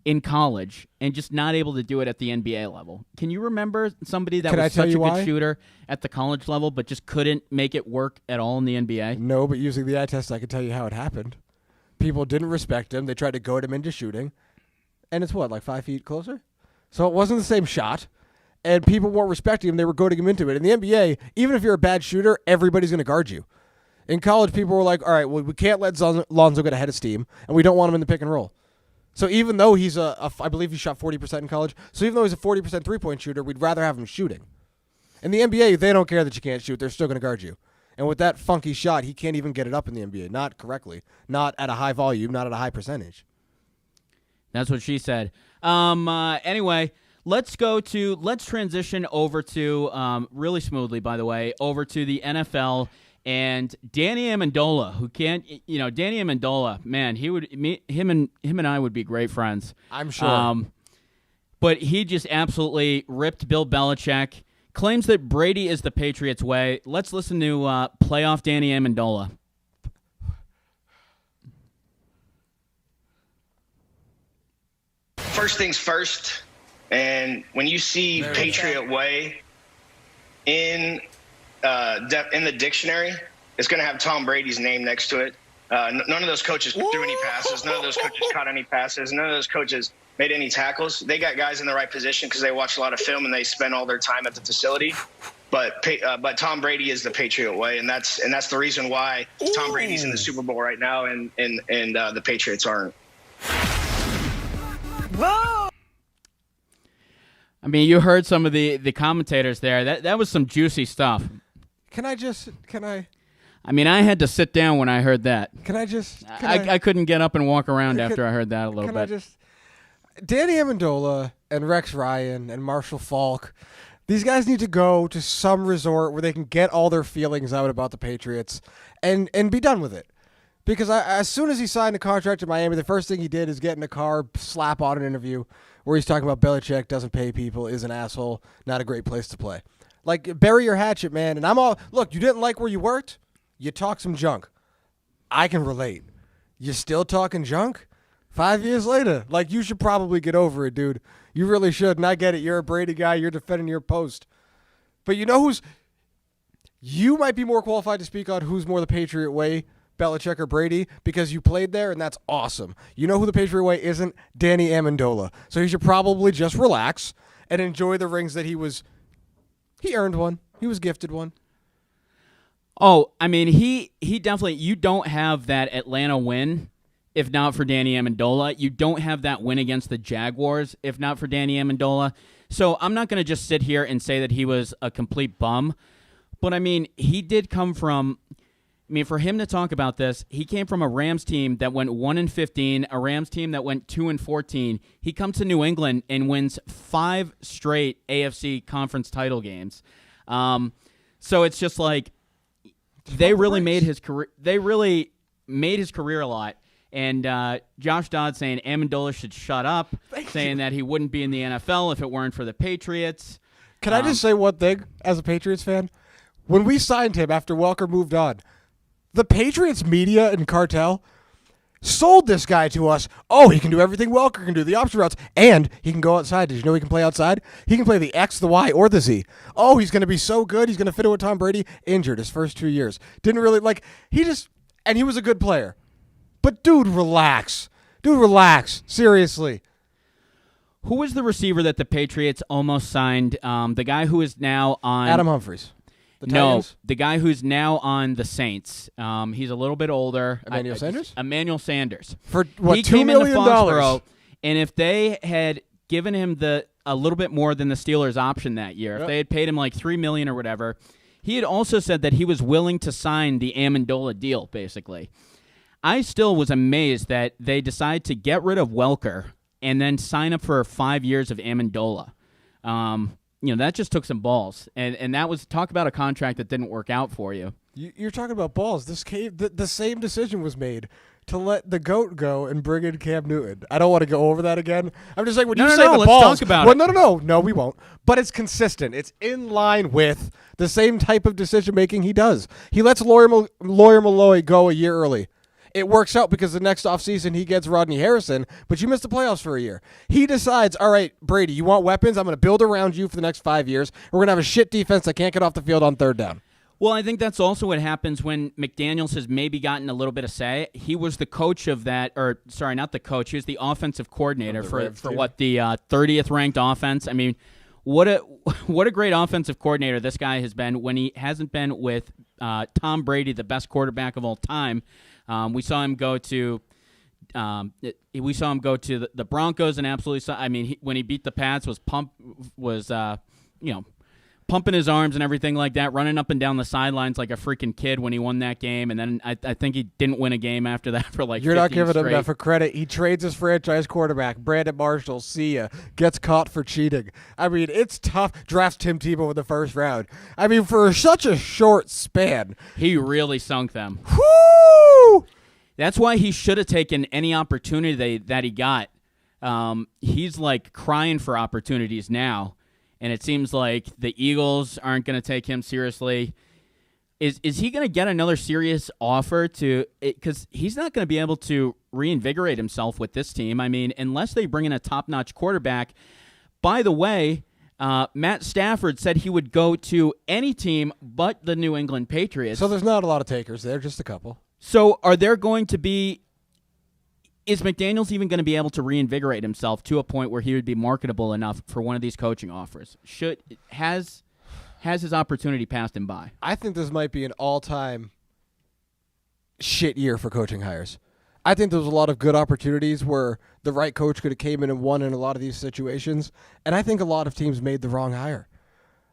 in college and just not able to do it at the NBA level. Can you remember somebody that was such a good shooter at the college level but just couldn't make it work at all in the NBA? No, but using the eye test, I can tell you how it happened. People didn't respect him. They tried to goad him into shooting. And it's like 5 feet closer? So it wasn't the same shot. And people weren't respecting him. They were goading him into it. In the NBA, even if you're a bad shooter, everybody's going to guard you. In college, people were like, all right, well, we can't let Lonzo get ahead of steam, and we don't want him in the pick and roll. So even though he's I believe he shot 40% in college, so even though he's a 40% three-point shooter, we'd rather have him shooting. In the NBA, they don't care that you can't shoot. They're still going to guard you. And with that funky shot, he can't even get it up in the NBA. Not correctly. Not at a high volume. Not at a high percentage. That's what she said. Anyway, let's transition over to really smoothly, by the way, over to the NFL and Danny Amendola, who can't, Danny Amendola, man, him and I would be great friends. I'm sure. But he just absolutely ripped Bill Belichick. Claims that Brady is the Patriots' way. Let's listen to playoff Danny Amendola. First things first, and when you see Patriot Way in the dictionary, it's going to have Tom Brady's name next to it. None of those coaches threw any passes. None of those coaches caught any passes. None of those coaches made any tackles. They got guys in the right position because they watch a lot of film and they spend all their time at the facility. But Tom Brady is the Patriot way, and that's the reason why Tom Brady's in the Super Bowl right now, and the Patriots aren't. I mean, you heard some of the commentators there. That was some juicy stuff. I mean, I had to sit down when I heard that. I couldn't get up and walk around after I heard that a little bit. Danny Amendola and Rex Ryan and Marshall Faulk, these guys need to go to some resort where they can get all their feelings out about the Patriots and be done with it. Because as soon as he signed a contract in Miami, the first thing he did is get in a car, slap on an interview where he's talking about Belichick doesn't pay people, is an asshole, not a great place to play. Like, bury your hatchet, man. And look, you didn't like where you worked? You talk some junk. I can relate. You still talking junk? 5 years later. Like, you should probably get over it, dude. You really should. And I get it. You're a Brady guy. You're defending your post. But you know you might be more qualified to speak on who's more the Patriot way, Belichick or Brady, because you played there, and that's awesome. You know who the Patriot way isn't? Danny Amendola. So he should probably just relax and enjoy the rings that he earned one. He was gifted one. Oh, I mean, he definitely, you don't have that Atlanta win if not for Danny Amendola. You don't have that win against the Jaguars if not for Danny Amendola. So I'm not going to just sit here and say that he was a complete bum. But, I mean, he did come from, for him to talk about this, he came from a Rams team that went 1-15, a Rams team that went 2-14. He comes to New England and wins 5 straight AFC conference title games. So it's just like, they really made his career. They really made his career a lot. And Josh Dodd saying Amendola should shut up, saying that he wouldn't be in the NFL if it weren't for the Patriots. Can I just say one thing as a Patriots fan? When we signed him after Welker moved on, the Patriots media and cartel sold this guy to us. Oh, he can do everything Welker can do, the option routes, and he can go outside. Did you know he can play outside? He can play the X, the Y, or the Z. Oh, he's going to be so good. He's going to fit in with Tom Brady. Injured his first 2 years. Didn't really, and he was a good player. But dude, relax. Seriously. Who was the receiver that the Patriots almost signed? The guy who is now on... Adam Humphries. The guy who's now on the Saints. He's a little bit older. Emmanuel Sanders? Emmanuel Sanders. For what, he $2 came million? into Foxborough, and if they had given him a little bit more than the Steelers' option that year, if they had paid him like $3 million or whatever, he had also said that he was willing to sign the Amendola deal, basically. I still was amazed that they decided to get rid of Welker and then sign up for 5 years of Amendola. That just took some balls. And that was, talk about a contract that didn't work out for you. You're talking about balls. The same decision was made to let the GOAT go and bring in Cam Newton. I don't want to go over that again. I'm just saying, when you say the let's balls. Talk about it. No, we won't. But it's consistent. It's in line with the same type of decision making he does. He lets Lawyer Malloy go a year early. It works out because the next offseason he gets Rodney Harrison, but you missed the playoffs for a year. He decides, all right, Brady, you want weapons? I'm going to build around you for the next 5 years. We're going to have a shit defense that can't get off the field on third down. Well, I think that's also what happens when McDaniels has maybe gotten a little bit of say. He was the coach of that, or sorry, not the coach. He was the offensive coordinator for what, the 30th ranked offense. I mean, what a great offensive coordinator this guy has been when he hasn't been with Tom Brady, the best quarterback of all time. We saw him go to the Broncos and absolutely. When he beat the Pats, was pumping his arms and everything like that, running up and down the sidelines like a freaking kid when he won that game, and then I think he didn't win a game after that for like You're not 15 giving straight. him enough of credit. He trades his franchise quarterback, Brandon Marshall, see ya, gets caught for cheating. I mean, it's tough. Drafts Tim Tebow in the first round. I mean, for such a short span. He really sunk them. Whoo! That's why he should have taken any opportunity that he got. He's like crying for opportunities now, and it seems like the Eagles aren't going to take him seriously. Is he going to get another serious offer because he's not going to be able to reinvigorate himself with this team? I mean, unless they bring in a top-notch quarterback. By the way, Matt Stafford said he would go to any team but the New England Patriots. So there's not a lot of takers there, just a couple. So are there going to be – is McDaniels even going to be able to reinvigorate himself to a point where he would be marketable enough for one of these coaching offers? Has his opportunity passed him by? I think this might be an all-time shit year for coaching hires. I think there was a lot of good opportunities where the right coach could have came in and won in a lot of these situations, and I think a lot of teams made the wrong hire.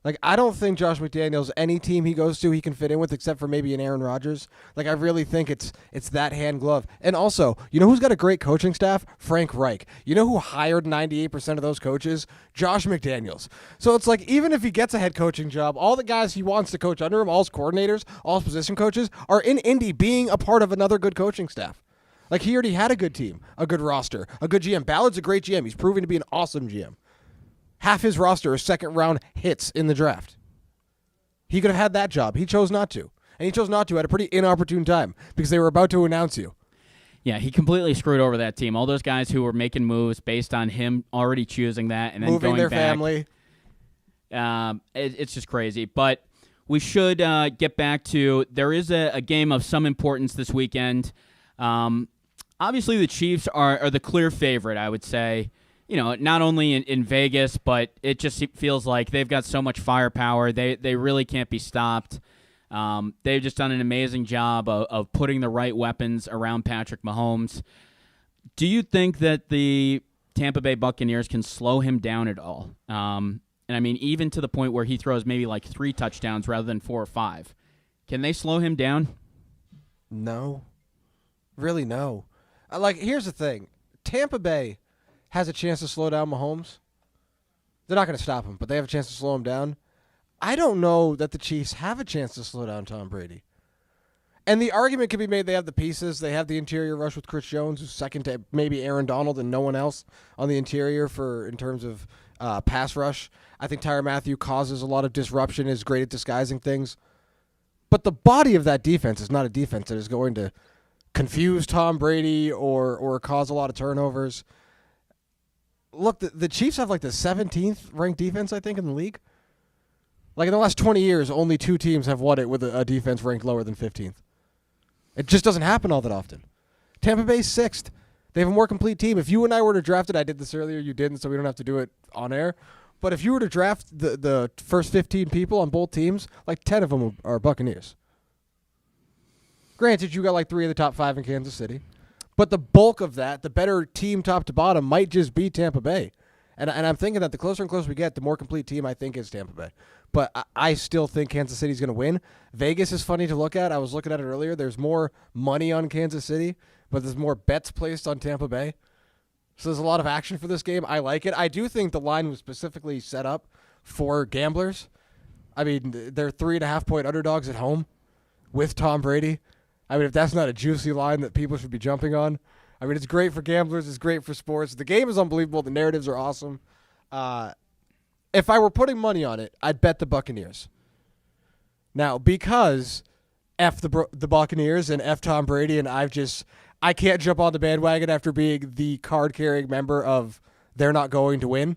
Like, I don't think Josh McDaniels, any team he goes to, he can fit in with except for maybe an Aaron Rodgers. Like, I really think it's that hand glove. And also, you know who's got a great coaching staff? Frank Reich. You know who hired 98% of those coaches? Josh McDaniels. So it's like, even if he gets a head coaching job, all the guys he wants to coach under him, all his coordinators, all his position coaches, are in Indy being a part of another good coaching staff. Like, he already had a good team, a good roster, a good GM. Ballard's a great GM. He's proven to be an awesome GM. Half his roster is second-round hits in the draft. He could have had that job. He chose not to. And he chose not to at a pretty inopportune time because they were about to announce you. Yeah, he completely screwed over that team. All those guys who were making moves based on him already choosing that and then moving going their back. family. It's just crazy. But we should get back to there is a game of some importance this weekend. Obviously, the Chiefs are the clear favorite, I would say. You know, not only in Vegas, but it just feels like they've got so much firepower. They really can't be stopped. They've just done an amazing job of putting the right weapons around Patrick Mahomes. Do you think that the Tampa Bay Buccaneers can slow him down at all? And I mean, even to the point where he throws maybe like 3 touchdowns rather than 4 or 5. Can they slow him down? No. Really, no. Like, here's the thing. Tampa Bay has a chance to slow down Mahomes. They're not going to stop him, but they have a chance to slow him down. I don't know that the Chiefs have a chance to slow down Tom Brady. And the argument can be made they have the pieces. They have the interior rush with Chris Jones, who's second to maybe Aaron Donald and no one else on the interior in terms of pass rush. I think Tyrann Mathieu causes a lot of disruption, is great at disguising things. But the body of that defense is not a defense that is going to confuse Tom Brady or cause a lot of turnovers. Look, the Chiefs have like the 17th ranked defense, I think, in the league. Like in the last 20 years, only 2 teams have won it with a defense ranked lower than 15th. It just doesn't happen all that often. Tampa Bay's 6th. They have a more complete team. If you and I were to draft it, I did this earlier, you didn't, so we don't have to do it on air. But if you were to draft the first 15 people on both teams, like 10 of them are Buccaneers. Granted, you got like 3 of the top 5 in Kansas City. But the bulk of that, the better team top to bottom, might just be Tampa Bay. And I'm thinking that the closer and closer we get, the more complete team I think is Tampa Bay. But I still think Kansas City's going to win. Vegas is funny to look at. I was looking at it earlier. There's more money on Kansas City, but there's more bets placed on Tampa Bay. So there's a lot of action for this game. I like it. I do think the line was specifically set up for gamblers. I mean, they're 3.5-point underdogs at home with Tom Brady. I mean, if that's not a juicy line that people should be jumping on. I mean, it's great for gamblers. It's great for sports. The game is unbelievable. The narratives are awesome. If I were putting money on it, I'd bet the Buccaneers. Now, because F the Buccaneers and F Tom Brady, and I can't jump on the bandwagon after being the card-carrying member of they're not going to win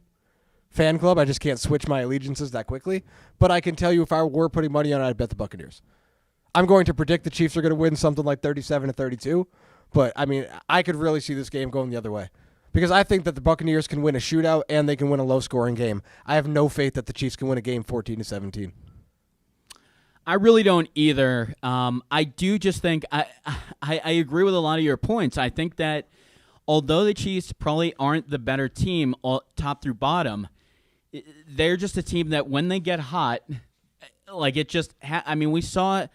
fan club. I just can't switch my allegiances that quickly. But I can tell you if I were putting money on it, I'd bet the Buccaneers. I'm going to predict the Chiefs are going to win something like 37-32, but I mean, I could really see this game going the other way because I think that the Buccaneers can win a shootout and they can win a low-scoring game. I have no faith that the Chiefs can win a game 14-17. I really don't either. I do just think I agree with a lot of your points. I think that although the Chiefs probably aren't the better team top through bottom, they're just a team that when they get hot, like it just. We saw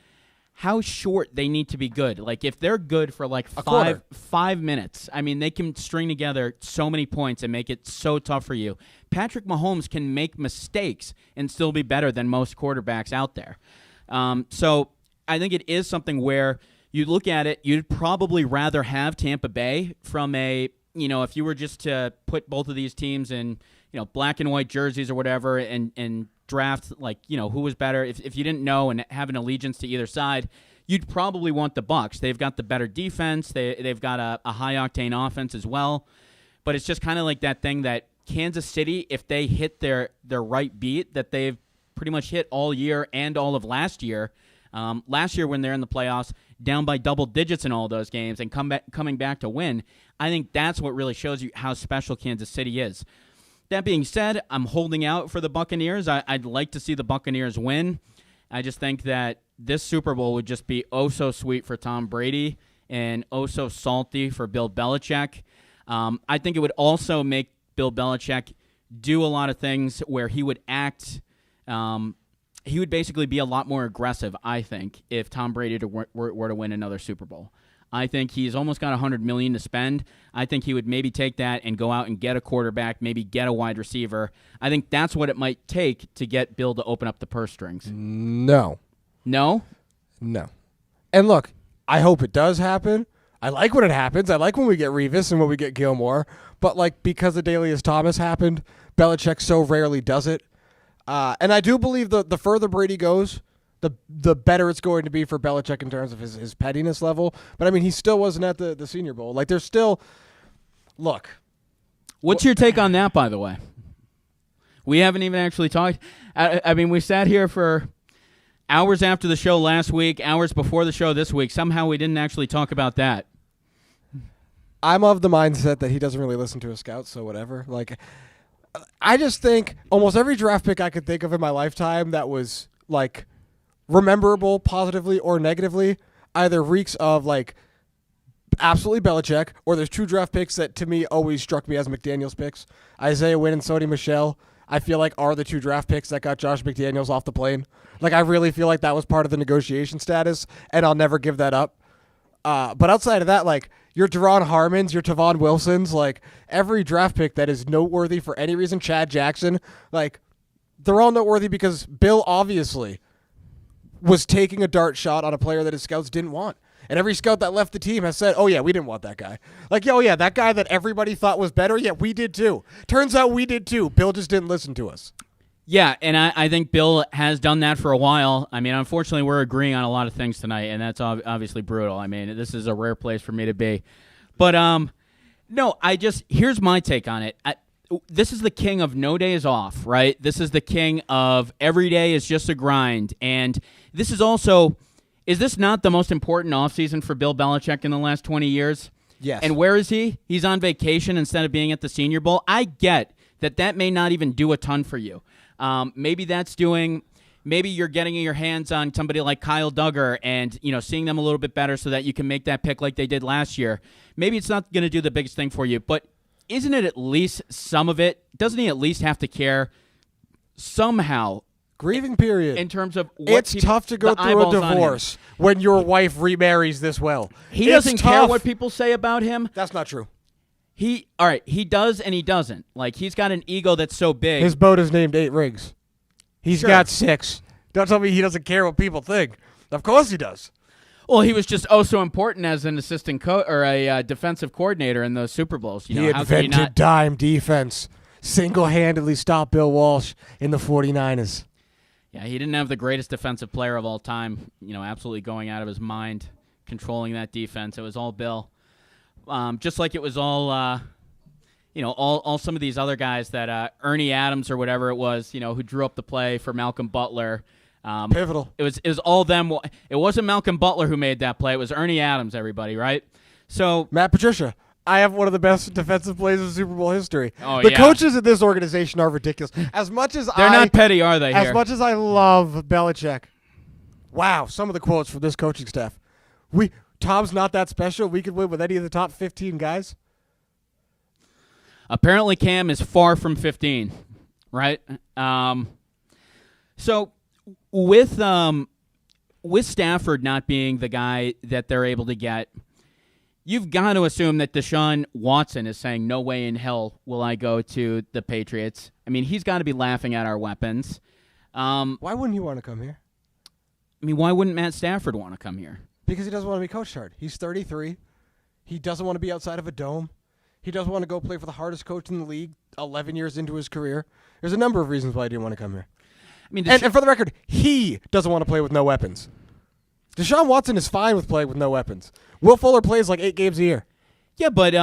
how short they need to be good. Like if they're good for like five minutes, they can string together so many points and make it so tough for you. Patrick Mahomes can make mistakes and still be better than most quarterbacks out there. So I think it is something where you look at it, you'd probably rather have Tampa Bay from a, if you were just to put both of these teams in, black and white jerseys or whatever and draft, who was better. If you didn't know and have an allegiance to either side, you'd probably want the Bucs. They've got the better defense. They've got a high-octane offense as well. But it's just kind of like that thing that Kansas City, if they hit their right beat that they've pretty much hit all year and all of last year, when they're in the playoffs, down by double digits in all those games and coming back to win, I think that's what really shows you how special Kansas City is. That being said, I'm holding out for the Buccaneers. I'd like to see the Buccaneers win. I just think that this Super Bowl would just be oh so sweet for Tom Brady and oh so salty for Bill Belichick. I think it would also make Bill Belichick do a lot of things where he would act. He would basically be a lot more aggressive, I think, if Tom Brady were to win another Super Bowl. I think he's almost got $100 million to spend. I think he would maybe take that and go out and get a quarterback, maybe get a wide receiver. I think that's what it might take to get Bill to open up the purse strings. No. No? No. And look, I hope it does happen. I like when it happens. I like when we get Revis and when we get Gilmore. But because Adalius Thomas happened, Belichick so rarely does it. And I do believe the further Brady goes, the better it's going to be for Belichick in terms of his pettiness level. But, he still wasn't at the Senior Bowl. There's still – look. What's your take on that, by the way? We haven't even actually talked – we sat here for hours after the show last week, hours before the show this week. Somehow we didn't actually talk about that. I'm of the mindset that he doesn't really listen to his scouts, so whatever. I just think almost every draft pick I could think of in my lifetime that was, rememberable positively or negatively either reeks of, absolutely Belichick, or there's two draft picks that, to me, always struck me as McDaniels picks. Isaiah Wynn and Sony Michel, I feel like, are the two draft picks that got Josh McDaniels off the plane. I really feel like that was part of the negotiation status, and I'll never give that up. But outside of that, your Deron Harmons, your Tavon Wilsons, every draft pick that is noteworthy for any reason, Chad Jackson, they're all noteworthy because Bill obviously was taking a dart shot on a player that his scouts didn't want. And every scout that left the team has said, oh, yeah, we didn't want that guy. That guy that everybody thought was better, yeah, we did too. Turns out we did too. Bill just didn't listen to us. Yeah, and I think Bill has done that for a while. Unfortunately, we're agreeing on a lot of things tonight, and that's obviously brutal. This is a rare place for me to be. But, no, here's my take on it. This is the king of no days off, right? This is the king of every day is just a grind. And this is also, is this not the most important offseason for Bill Belichick in the last 20 years? Yes. And where is he? He's on vacation instead of being at the Senior Bowl. I get that may not even do a ton for you. Maybe you're getting your hands on somebody like Kyle Duggar and, seeing them a little bit better so that you can make that pick like they did last year. Maybe it's not going to do the biggest thing for you, but isn't it at least some of it? Doesn't he at least have to care somehow? Grieving period. In terms of it's tough to go through a divorce when your wife remarries this well. He doesn't care what people say about him. That's not true. He does and he doesn't. He's got an ego that's so big. His boat is named 8 Rigs. He's got 6. Don't tell me he doesn't care what people think. Of course he does. Well, he was just so important as an assistant or a defensive coordinator in those Super Bowls. He invented dime defense. Single-handedly stopped Bill Walsh in the 49ers. Yeah, he didn't have the greatest defensive player of all time, absolutely going out of his mind, controlling that defense. It was all Bill. Just like it was all, all some of these other guys that Ernie Adams or whatever it was, who drew up the play for Malcolm Butler. Pivotal. It was all them. It wasn't Malcolm Butler who made that play. It was Ernie Adams, everybody, right? So Matt Patricia. I have one of the best defensive plays in Super Bowl history. Oh, the coaches in this organization are ridiculous. They're not petty, are they? As much as I love Belichick, wow, some of the quotes from this coaching staff. Tom's not that special. We could win with any of the top 15 guys. Apparently, Cam is far from 15. right? So with Stafford not being the guy that they're able to get, you've got to assume that Deshaun Watson is saying, no way in hell will I go to the Patriots. I mean, he's got to be laughing at our weapons. Why wouldn't he want to come here? I mean, why wouldn't Matt Stafford want to come here? Because he doesn't want to be coached hard. He's 33. He doesn't want to be outside of a dome. He doesn't want to go play for the hardest coach in the league 11 years into his career. There's a number of reasons why he didn't want to come here. I mean, And for the record, he doesn't want to play with no weapons. Deshaun Watson is fine with playing with no weapons. Will Fuller plays like 8 games a year. Yeah, but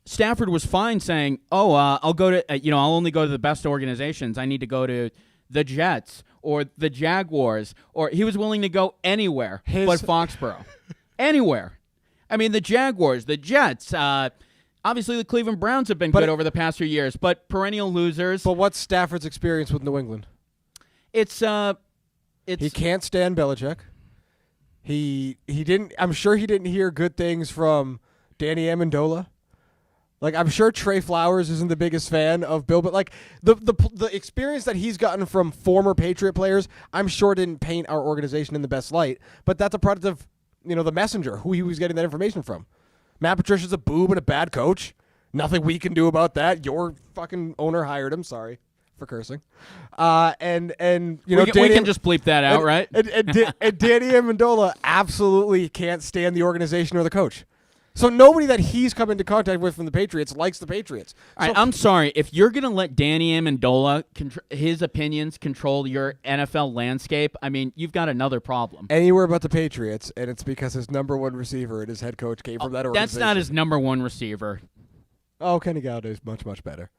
Stafford was fine saying, I'll go to, I'll only go to the best organizations. I need to go to the Jets or the Jaguars, or he was willing to go anywhere but Foxborough. Anywhere. I mean, the Jaguars, the Jets, obviously the Cleveland Browns have been good over the past few years, but perennial losers. But what's Stafford's experience with New England? It's he can't stand Belichick. He didn't. I'm sure he didn't hear good things from Danny Amendola. Like, I'm sure Trey Flowers isn't the biggest fan of Bill, but like the experience that he's gotten from former Patriot players, I'm sure didn't paint our organization in the best light. But that's a product of the messenger, who he was getting that information from. Matt Patricia's a boob and a bad coach. Nothing we can do about that. Your fucking owner hired him. Sorry for cursing. And we can just bleep that out, right? And Danny Amendola absolutely can't stand the organization or the coach. So nobody that he's come into contact with from the Patriots likes the Patriots. All right, I'm sorry. If you're going to let Danny Amendola, his opinions control your NFL landscape, I mean, you've got another problem. Anywhere but the Patriots, and it's because his number one receiver and his head coach came from that organization. That's not his number one receiver. Oh, Kenny Galladay's much, much better.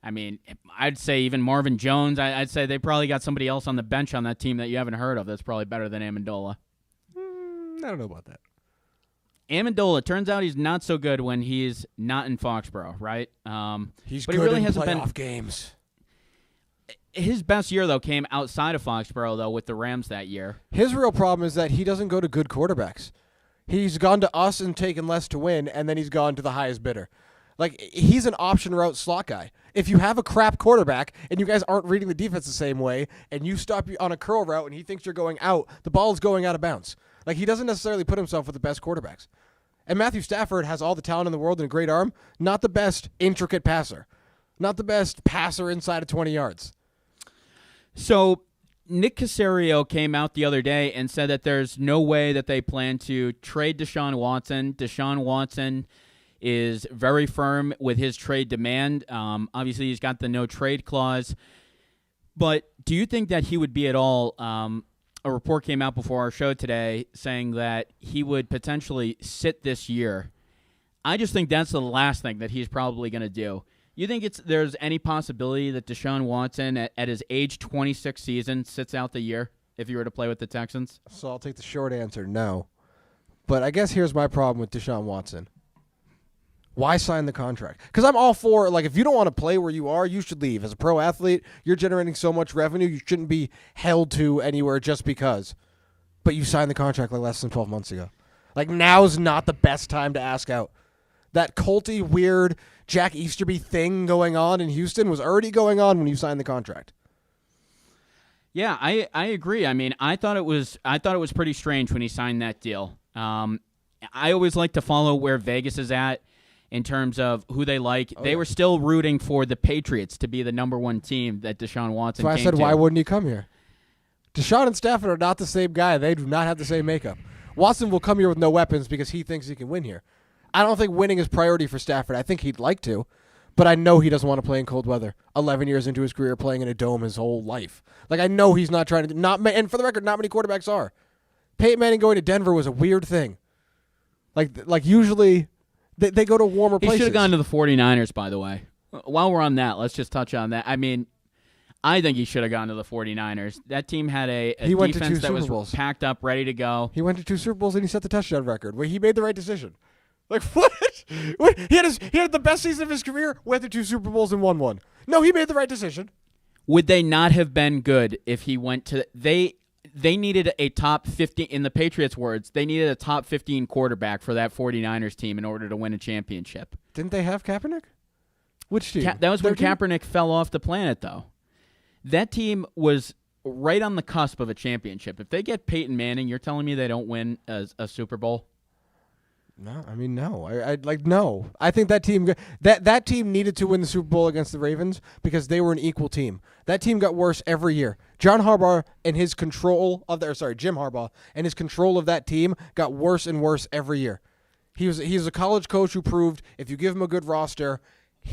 I mean, I'd say even Marvin Jones, I'd say they probably got somebody else on the bench on that team that you haven't heard of that's probably better than Amendola. I don't know about that. Amendola, turns out he's not so good when he's not in Foxborough, right? He's but good he really in hasn't playoff been games. His best year, though, came outside of Foxborough, though, with the Rams that year. His real problem is that he doesn't go to good quarterbacks. He's gone to us and taken less to win, and then he's gone to the highest bidder. Like, he's an option route slot guy. If you have a crap quarterback and you guys aren't reading the defense the same way, and you stop on a curl route and he thinks you're going out, the ball is going out of bounds. Like, he doesn't necessarily put himself with the best quarterbacks. And Matthew Stafford has all the talent in the world and a great arm, not the best intricate passer. Not the best passer inside of 20 yards. So Nick Caserio came out the other day and said that there's no way that they plan to trade Deshaun Watson. Deshaun Watson is very firm with his trade demand. Obviously, he's got the no-trade clause. But do you think that he would be at all a report came out before our show today saying that he would potentially sit this year. I just think that's the last thing that he's probably going to do. You think there's any possibility that Deshaun Watson, at his age 26 season, sits out the year if he were to play with the Texans? So I'll take the short answer, no. But I guess here's my problem with Deshaun Watson. Why sign the contract? Because I'm all for, like, if you don't want to play where you are, you should leave. As a pro athlete, you're generating so much revenue, you shouldn't be held to anywhere just because. But you signed the contract like less than 12 months ago. Like, now's not the best time to ask out. That culty, weird Jack Easterby thing going on in Houston was already going on when you signed the contract. Yeah, I agree. I mean, I thought it was pretty strange when he signed that deal. I always like to follow where Vegas is at in terms of who they like. They were still rooting for the Patriots to be the number one team that Deshaun Watson came to. So I said, why wouldn't he come here? Deshaun and Stafford are not the same guy. They do not have the same makeup. Watson will come here with no weapons because he thinks he can win here. I don't think winning is priority for Stafford. I think he'd like to, but I know he doesn't want to play in cold weather. 11 years into his career playing in a dome his whole life. Like, I know he's not trying to and for the record, not many quarterbacks are. Peyton Manning going to Denver was a weird thing. Like usually they go to warmer places. He should have gone to the 49ers, by the way. While we're on that, let's just touch on that. I mean, I think he should have gone to the 49ers. That team had a defense that was packed up, ready to go. He went to 2 Super Bowls and he set the touchdown record. He made the right decision. Like, what? He had the best season of his career, went to 2 Super Bowls and won one. No, he made the right decision. Would they not have been good if he went to they needed a top 15, in the Patriots' words, they needed a top 15 quarterback for that 49ers team in order to win a championship. Didn't they have Kaepernick? Which team? That was when Their team? Kaepernick fell off the planet, though. That team was right on the cusp of a championship. If they get Peyton Manning, you're telling me they don't win a Super Bowl? No, I mean no. No. I think that team that team needed to win the Super Bowl against the Ravens because they were an equal team. That team got worse every year. Jim Harbaugh and his control of that team got worse and worse every year. He's a college coach who proved if you give him a good roster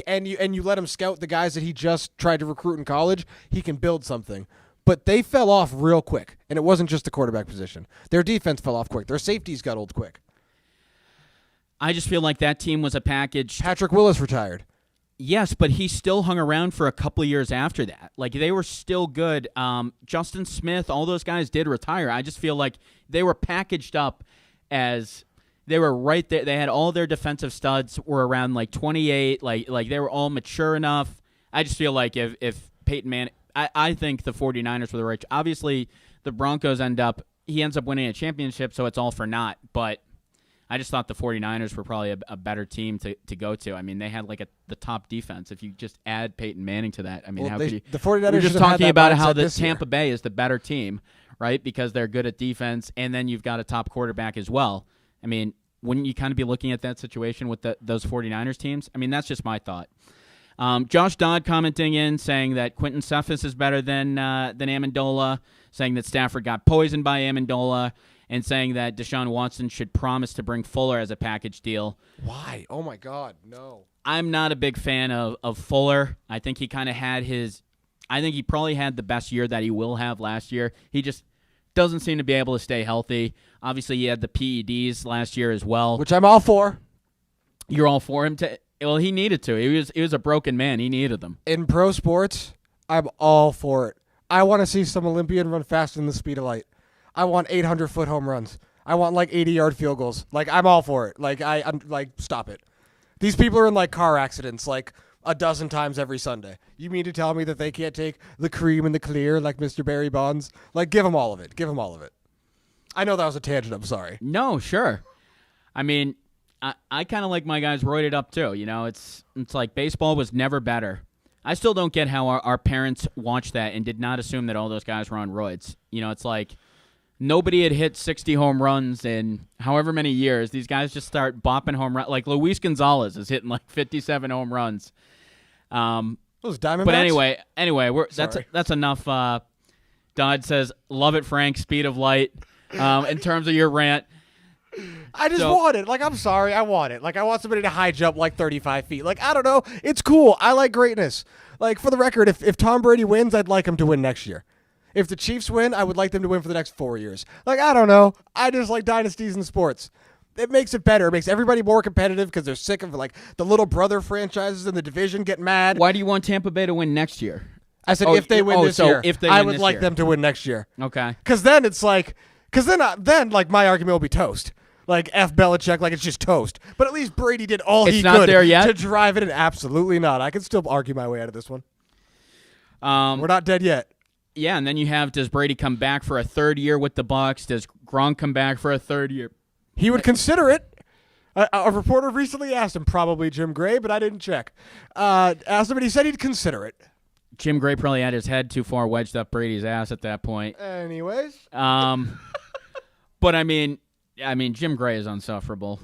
and you let him scout the guys that he just tried to recruit in college, he can build something. But they fell off real quick, and it wasn't just the quarterback position. Their defense fell off quick. Their safeties got old quick. I just feel like that team was a package. Patrick Willis retired. Yes, but he still hung around for a couple of years after that. Like, they were still good. Justin Smith, all those guys did retire. I just feel like they were packaged up as they were right there. They had all their defensive studs were around, like, 28. Like they were all mature enough. I just feel like if Peyton Manning, I think the 49ers were the right. Obviously, the Broncos he ends up winning a championship, so it's all for naught. But I just thought the 49ers were probably a better team to go to. I mean, they had like the top defense. If you just add Peyton Manning to that, I mean, how could you? The 49ers we're just should have had talking that about how mindset the this year. Tampa Bay is the better team, right? Because they're good at defense, and then you've got a top quarterback as well. I mean, wouldn't you kind of be looking at that situation with those 49ers teams? I mean, that's just my thought. Josh Dodd commenting in saying that Quentin Cephas is better than Amendola, saying that Stafford got poisoned by Amendola, and saying that Deshaun Watson should promise to bring Fuller as a package deal. Why? Oh, my God, no. I'm not a big fan of Fuller. I think he kind of had I think he probably had the best year that he will have last year. He just doesn't seem to be able to stay healthy. Obviously, he had the PEDs last year as well. Which I'm all for. You're all for him to? Well, he needed to. He was a broken man. He needed them. In pro sports, I'm all for it. I want to see some Olympian run faster than the speed of light. I want 800-foot home runs. I want like 80-yard field goals. Like, I'm all for it. Like, I'm like, stop it. These people are in like car accidents like a dozen times every Sunday. You mean to tell me that they can't take the cream and the clear like Mr. Barry Bonds? Like, give them all of it. Give them all of it. I know that was a tangent. I'm sorry. No, sure. I mean, I kind of like my guys roided up too. You know, it's like baseball was never better. I still don't get how our parents watched that and did not assume that all those guys were on roids. You know, it's like nobody had hit 60 home runs in however many years. These guys just start bopping home runs. Like Luis Gonzalez is hitting like 57 home runs. Those Diamondbacks? But anyway, Sorry. that's enough. Dodd says, "Love it, Frank. Speed of light." In terms of your rant, I just want it. Like, I'm sorry. I want it. Like, I want somebody to high jump like 35 feet. Like, I don't know. It's cool. I like greatness. Like, for the record, if Tom Brady wins, I'd like him to win next year. If the Chiefs win, I would like them to win for the next 4 years. Like, I don't know. I just like dynasties in sports. It makes it better. It makes everybody more competitive because they're sick of, like, the little brother franchises in the division get mad. why do you want Tampa Bay to win next year? I said if they win this year, if they I win would this like year. them to win next year. Okay. Because then it's like, then my argument will be toast. Like, F Belichick, like it's just toast. But at least Brady did all It's he not could there yet? to drive it in. Absolutely not. I can still argue my way out of this one. We're not dead yet. Yeah, and then you have, does Brady come back for a third year with the Bucs? Does Gronk come back for a third year? He would consider it. A reporter recently asked him, probably Jim Gray, but I didn't check. Asked him, and he said he'd consider it. Jim Gray probably had his head too far wedged up Brady's ass at that point. Anyways. But I mean, Jim Gray is insufferable.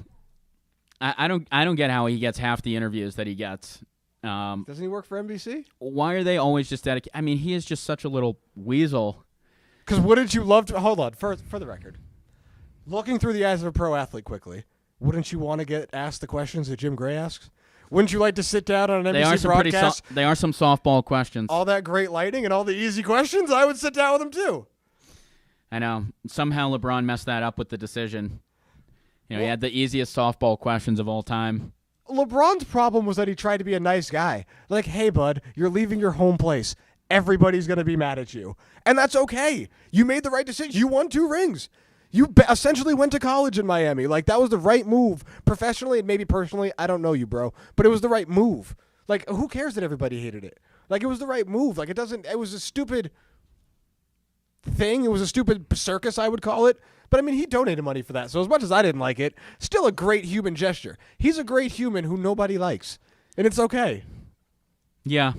I don't get how he gets half the interviews that he gets. Doesn't he work for NBC? Why are they always just dedicated? I mean, he is just such a little weasel. Because wouldn't you love to... Hold on. For the record. Looking through the eyes of a pro athlete quickly, wouldn't you want to get asked the questions that Jim Gray asks? Wouldn't you like to sit down on an NBC broadcast? They are some softball questions. All that great lighting and all the easy questions? I would sit down with him too. I know. Somehow LeBron messed that up with the decision. You know, he had the easiest softball questions of all time. LeBron's problem was that he tried to be a nice guy. Like, hey, bud, you're leaving your home place. Everybody's going to be mad at you. And that's okay. You made the right decision. You won 2 rings. You essentially went to college in Miami. Like, that was the right move. Professionally and maybe personally, I don't know you, bro. But it was the right move. Like, who cares that everybody hated it? Like, it was the right move. Like, it was a stupid thing. It was a stupid circus, I would call it. But, I mean, he donated money for that. So as much as I didn't like it, still a great human gesture. He's a great human who nobody likes. And it's okay. Yeah.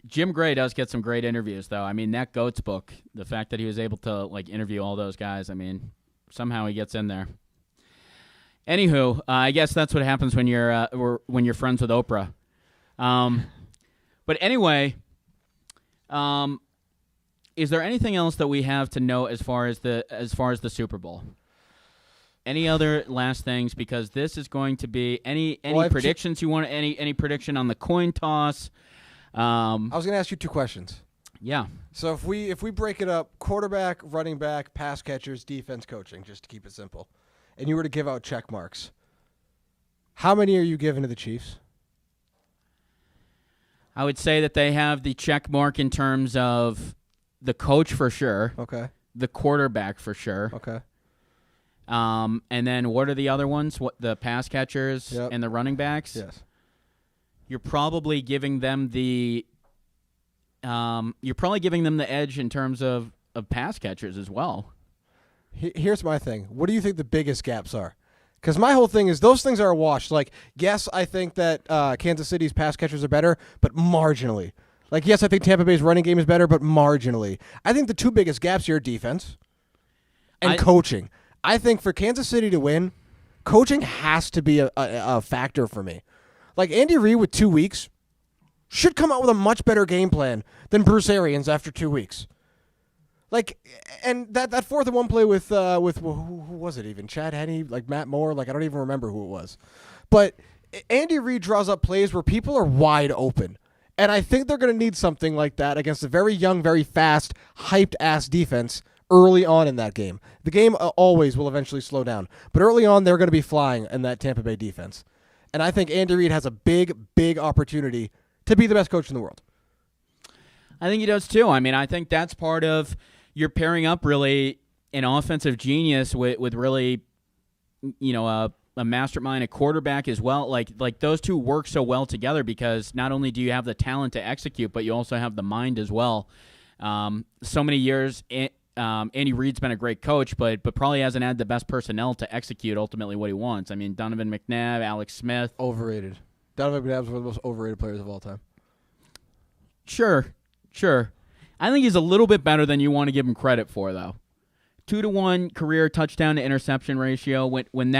Jim Gray does get some great interviews, though. I mean, that Goats book, the fact that he was able to interview all those guys, I mean, somehow he gets in there. Anywho, I guess that's what happens when you're friends with Oprah. But anyway, is there anything else that we have to know as far as the Super Bowl? Any other last things? Because this is going to be any predictions you want? Any prediction on the coin toss? I was going to ask you 2 questions. Yeah. So if we break it up, quarterback, running back, pass catchers, defense, coaching, just to keep it simple, and you were to give out check marks, how many are you giving to the Chiefs? I would say that they have the check mark in terms of the coach for sure. Okay. The quarterback for sure. Okay. And then what are the other ones? What, the pass catchers and the running backs? Yes. You're probably giving them the edge in terms of pass catchers as well. Here's my thing. What do you think the biggest gaps are? Because my whole thing is those things are a wash. Like, yes, I think that Kansas City's pass catchers are better, but marginally. Like, yes, I think Tampa Bay's running game is better, but marginally. I think the 2 biggest gaps here are defense and coaching. I think for Kansas City to win, coaching has to be a factor for me. Like, Andy Reid with 2 weeks should come out with a much better game plan than Bruce Arians after 2 weeks. Like, and that 4th and 1 play with who was it even? Chad Henne, like Matt Moore, like I don't even remember who it was. But Andy Reid draws up plays where people are wide open. And I think they're going to need something like that against a very young, very fast, hyped-ass defense early on in that game. The game always will eventually slow down. But early on, they're going to be flying in that Tampa Bay defense. And I think Andy Reid has a big, big opportunity to be the best coach in the world. I think he does too. I mean, I think that's part of you're pairing up really an offensive genius with really, a mastermind, a quarterback as well. Like those two work so well together because not only do you have the talent to execute, but you also have the mind as well. So many years, Andy Reid's been a great coach, but probably hasn't had the best personnel to execute ultimately what he wants. I mean, Donovan McNabb, Alex Smith. Overrated. Donovan McNabb's one of the most overrated players of all time. Sure. I think he's a little bit better than you want to give him credit for, though. 2-to-1 career touchdown to interception ratio. When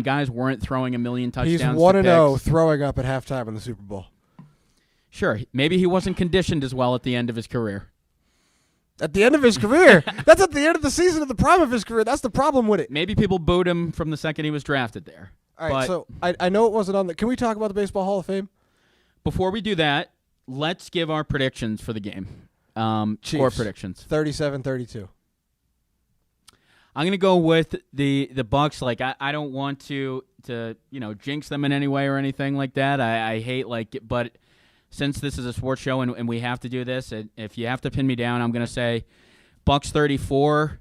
guys weren't throwing a million touchdowns. He's 1-0 throwing up at halftime in the Super Bowl. Sure, maybe he wasn't conditioned as well at the end of his career. At the end of his career? That's at the end of the season, at the prime of his career. That's the problem with it. Maybe people booed him from the second he was drafted there. All right, so I know it wasn't on the. Can we talk about the Baseball Hall of Fame? Before we do that, let's give our predictions for the game. Score predictions. 37-32. I'm gonna go with the Bucks. Like I don't want to jinx them in any way or anything like that. I hate but since this is a sports show and we have to do this, if you have to pin me down, I'm gonna say Bucks 34,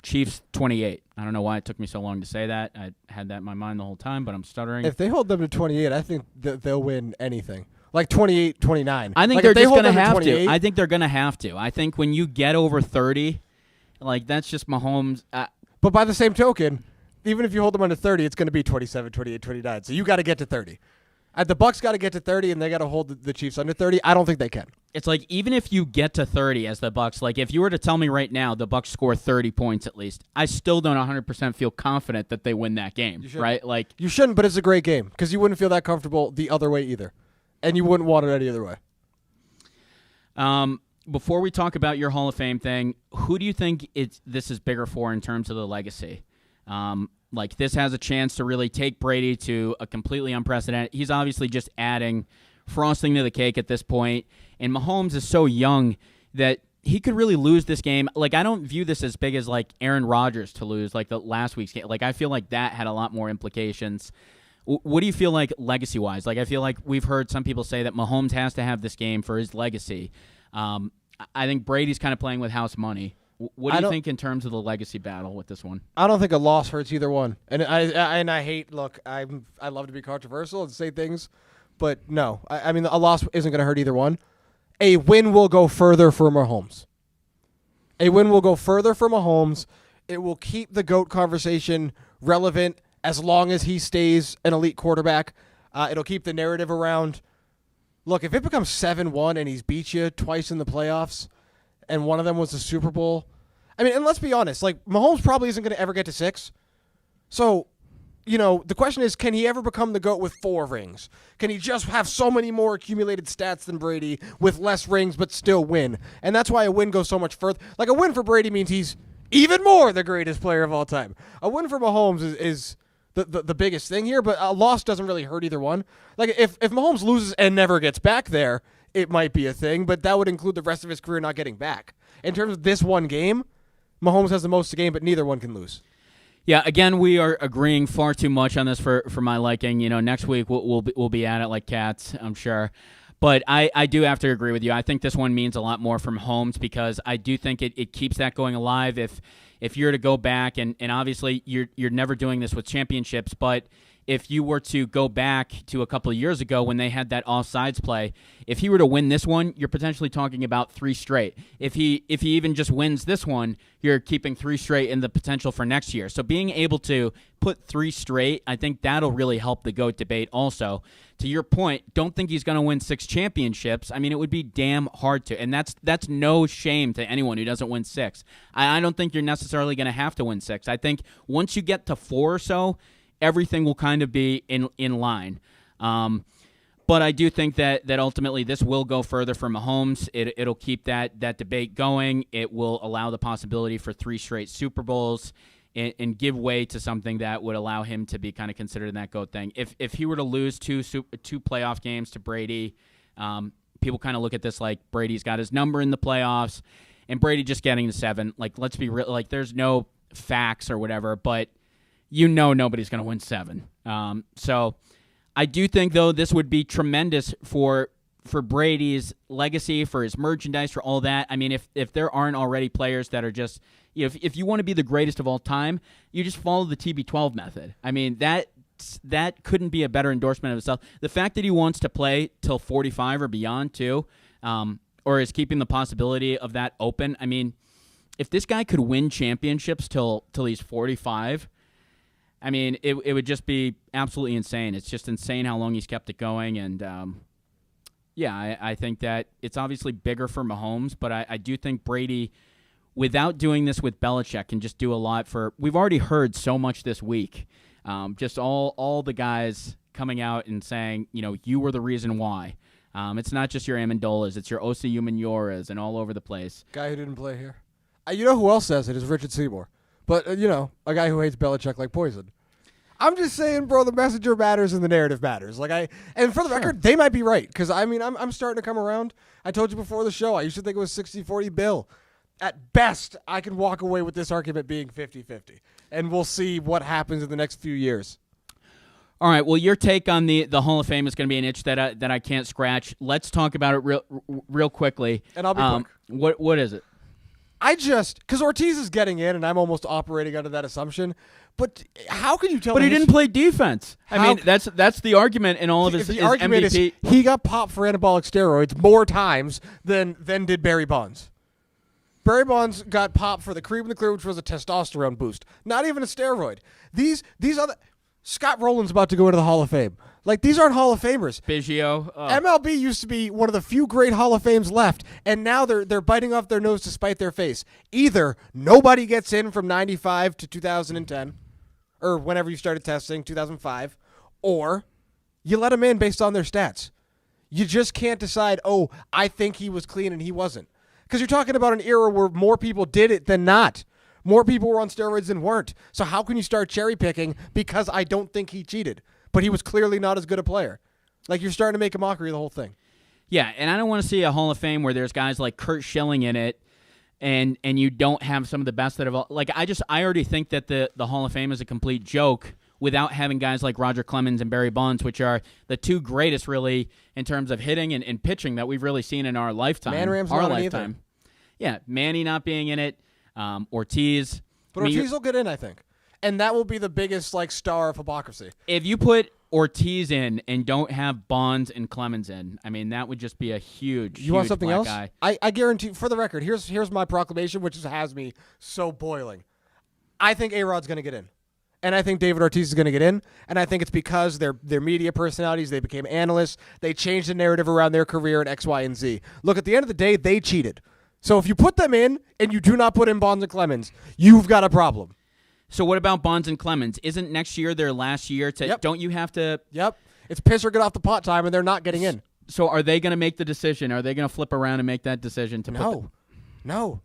Chiefs 28. I don't know why it took me so long to say that. I had that in my mind the whole time, but I'm stuttering. If they hold them to 28, I think they'll win anything. Like 28-29. I think they're just going to have to. I think they're going to have to. I think when you get over 30, that's just Mahomes. But by the same token, even if you hold them under 30, it's going to be 27, 28, 29. So you got to get to 30. The Bucks got to get to 30, and they got to hold the Chiefs under 30. I don't think they can. It's like even if you get to 30 as the Bucks, if you were to tell me right now the Bucks score 30 points at least, I still don't 100% feel confident that they win that game, right? You shouldn't, but it's a great game because you wouldn't feel that comfortable the other way either, and you wouldn't want it any other way. Before we talk about your Hall of Fame thing, who do you think this is bigger for in terms of the legacy? This has a chance to really take Brady to a completely unprecedented. He's obviously just adding frosting to the cake at this point, and Mahomes is so young that he could really lose this game. I don't view this as big as Aaron Rodgers to lose the last week's game. I feel like that had a lot more implications. What do you feel like legacy-wise? I feel like we've heard some people say that Mahomes has to have this game for his legacy. I think Brady's kind of playing with house money. What do you think in terms of the legacy battle with this one? I don't think a loss hurts either one. And I hate. Look, I love to be controversial and say things, but no. I mean, a loss isn't going to hurt either one. A win will go further for Mahomes. A win will go further for Mahomes. It will keep the GOAT conversation relevant as long as he stays an elite quarterback. It'll keep the narrative around. Look, if it becomes 7-1 and he's beat you twice in the playoffs, and one of them was the Super Bowl, I mean, and let's be honest, like Mahomes probably isn't going to ever get to 6. So, the question is, can he ever become the GOAT with 4 rings? Can he just have so many more accumulated stats than Brady with less rings but still win? And that's why a win goes so much further. Like, a win for Brady means he's even more the greatest player of all time. A win for Mahomes is the biggest thing here, but a loss doesn't really hurt either one. Like, if Mahomes loses and never gets back there, it might be a thing, but that would include the rest of his career not getting back. In terms of this one game, Mahomes has the most to gain, but neither one can lose. Yeah, again, we are agreeing far too much on this for my liking. Next week we'll be at it like cats, I'm sure. But I do have to agree with you. I think this one means a lot more from Mahomes because I do think it keeps that going alive. If you're to go back, and obviously you're never doing this with championships, but if you were to go back to a couple of years ago when they had that offsides play, if he were to win this one, you're potentially talking about 3 straight. If he even just wins this one, you're keeping 3 straight in the potential for next year. So being able to put 3 straight, I think that'll really help the GOAT debate also. To your point, don't think he's going to win 6 championships. I mean, it would be damn hard to, and that's no shame to anyone who doesn't win 6. I don't think you're necessarily going to have to win 6. I think once you get to 4 or so, everything will kind of be in line. But I do think that ultimately this will go further for Mahomes. It'll keep that debate going. It will allow the possibility for 3 straight Super Bowls and give way to something that would allow him to be kind of considered in that GOAT thing. If he were to lose two playoff games to Brady, people kind of look at this like Brady's got his number in the playoffs and Brady just getting to 7. Like, let's be real. Like, there's no facts or whatever, but nobody's going to win 7. So I do think, though, this would be tremendous for Brady's legacy, for his merchandise, for all that. I mean, if there aren't already players that are just, if you want to be the greatest of all time, you just follow the TB12 method. I mean, that couldn't be a better endorsement of himself. The fact that he wants to play till 45 or beyond, too, or is keeping the possibility of that open. I mean, if this guy could win championships till he's 45, I mean, it would just be absolutely insane. It's just insane how long he's kept it going. And, I think that it's obviously bigger for Mahomes, but I do think Brady, without doing this with Belichick, can just do a lot for – we've already heard so much this week. Just all the guys coming out and saying, you were the reason why. It's not just your Amendolas. It's your Osi Umenyoras and all over the place. Guy who didn't play here. You know who else says it is Richard Seymour. But, a guy who hates Belichick like poison. I'm just saying, bro, the messenger matters and the narrative matters. And for the record, they might be right. Because, I mean, I'm starting to come around. I told you before the show, I used to think it was 60-40 Bill. At best, I can walk away with this argument being 50-50. And we'll see what happens in the next few years. All right, well, your take on the Hall of Fame is going to be an itch that I can't scratch. Let's talk about it real quickly. And I'll be quick. What is it? Because Ortiz is getting in, and I'm almost operating under that assumption. But how can you tell? But he didn't play defense. I mean, that's the argument in all of his the argument MVP. Is he got popped for anabolic steroids more times than did Barry Bonds. Barry Bonds got popped for the cream in the clear, which was a testosterone boost, not even a steroid. These other Scott Rowland's about to go into the Hall of Fame. Like, these aren't Hall of Famers. Biggio. MLB used to be one of the few great Hall of Fames left, and now they're biting off their nose to spite their face. Either nobody gets in from 95 to 2010, or whenever you started testing, 2005, or you let them in based on their stats. You just can't decide, I think he was clean and he wasn't. Because you're talking about an era where more people did it than not. More people were on steroids than weren't. So how can you start cherry picking because I don't think he cheated? But he was clearly not as good a player. Like, you're starting to make a mockery of the whole thing. Yeah, and I don't want to see a Hall of Fame where there's guys like Kurt Schilling in it, and you don't have some of the best that have. Like, I already think that the Hall of Fame is a complete joke without having guys like Roger Clemens and Barry Bonds, which are the 2 greatest, really, in terms of hitting and pitching that we've really seen in our lifetime. Manram's our not lifetime. Either. Yeah, Manny not being in it, Ortiz. But Ortiz will get in, I think. And that will be the biggest star of hypocrisy. If you put Ortiz in and don't have Bonds and Clemens in, I mean, that would just be a huge, You want something else? Guy. I guarantee, for the record, here's my proclamation, which has me so boiling. I think A-Rod's going to get in. And I think David Ortiz is going to get in. And I think it's because they're media personalities. They became analysts. They changed the narrative around their career in X, Y, and Z. Look, at the end of the day, they cheated. So if you put them in and you do not put in Bonds and Clemens, you've got a problem. So what about Bonds and Clemens? Isn't next year their last year? Yep. Don't you have to? Yep. It's piss or get off the pot time, and they're not getting in. So are they going to make the decision? Are they going to flip around and make that decision to No.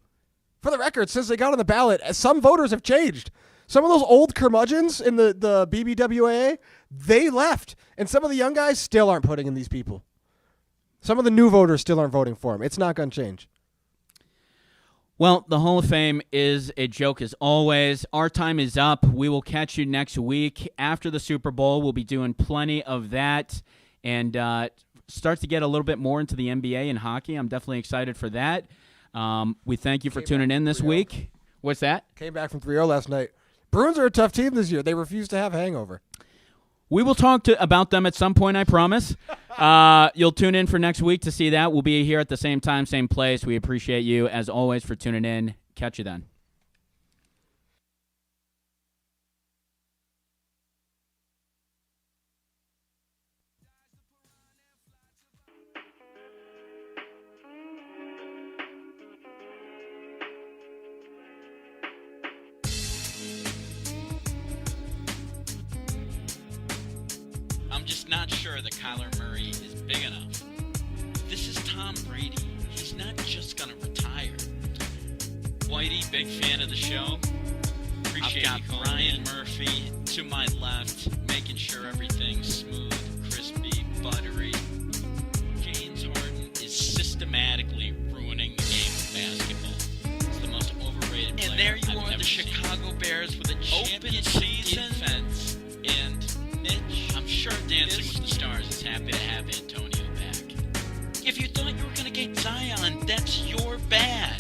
For the record, since they got on the ballot, some voters have changed. Some of those old curmudgeons in the BBWAA, they left. And some of the young guys still aren't putting in these people. Some of the new voters still aren't voting for him. It's not going to change. Well, the Hall of Fame is a joke as always. Our time is up. We will catch you next week. After the Super Bowl, we'll be doing plenty of that and start to get a little bit more into the NBA and hockey. I'm definitely excited for that. We thank you for tuning in this week. What's that? Came back from 3-0 last night. Bruins are a tough team this year. They refuse to have a hangover. We will talk about them at some point, I promise. You'll tune in for next week to see that. We'll be here at the same time, same place. We appreciate you, as always, for tuning in. Catch you then. I'm just not sure that Kyler Murray is big enough. This is Tom Brady. He's not just going to retire. Whitey, big fan of the show. Appreciate I've got Bryan Murphy to my left, making sure everything's smooth, crispy, buttery. James Harden is systematically ruining the game of basketball. It's the most overrated player. And there you are, the Chicago Bears with a championship defense. And Mitch, I'm sure Dancing with the Stars is happy to have Antonio back. If you thought you were going to get Zion, that's your bad.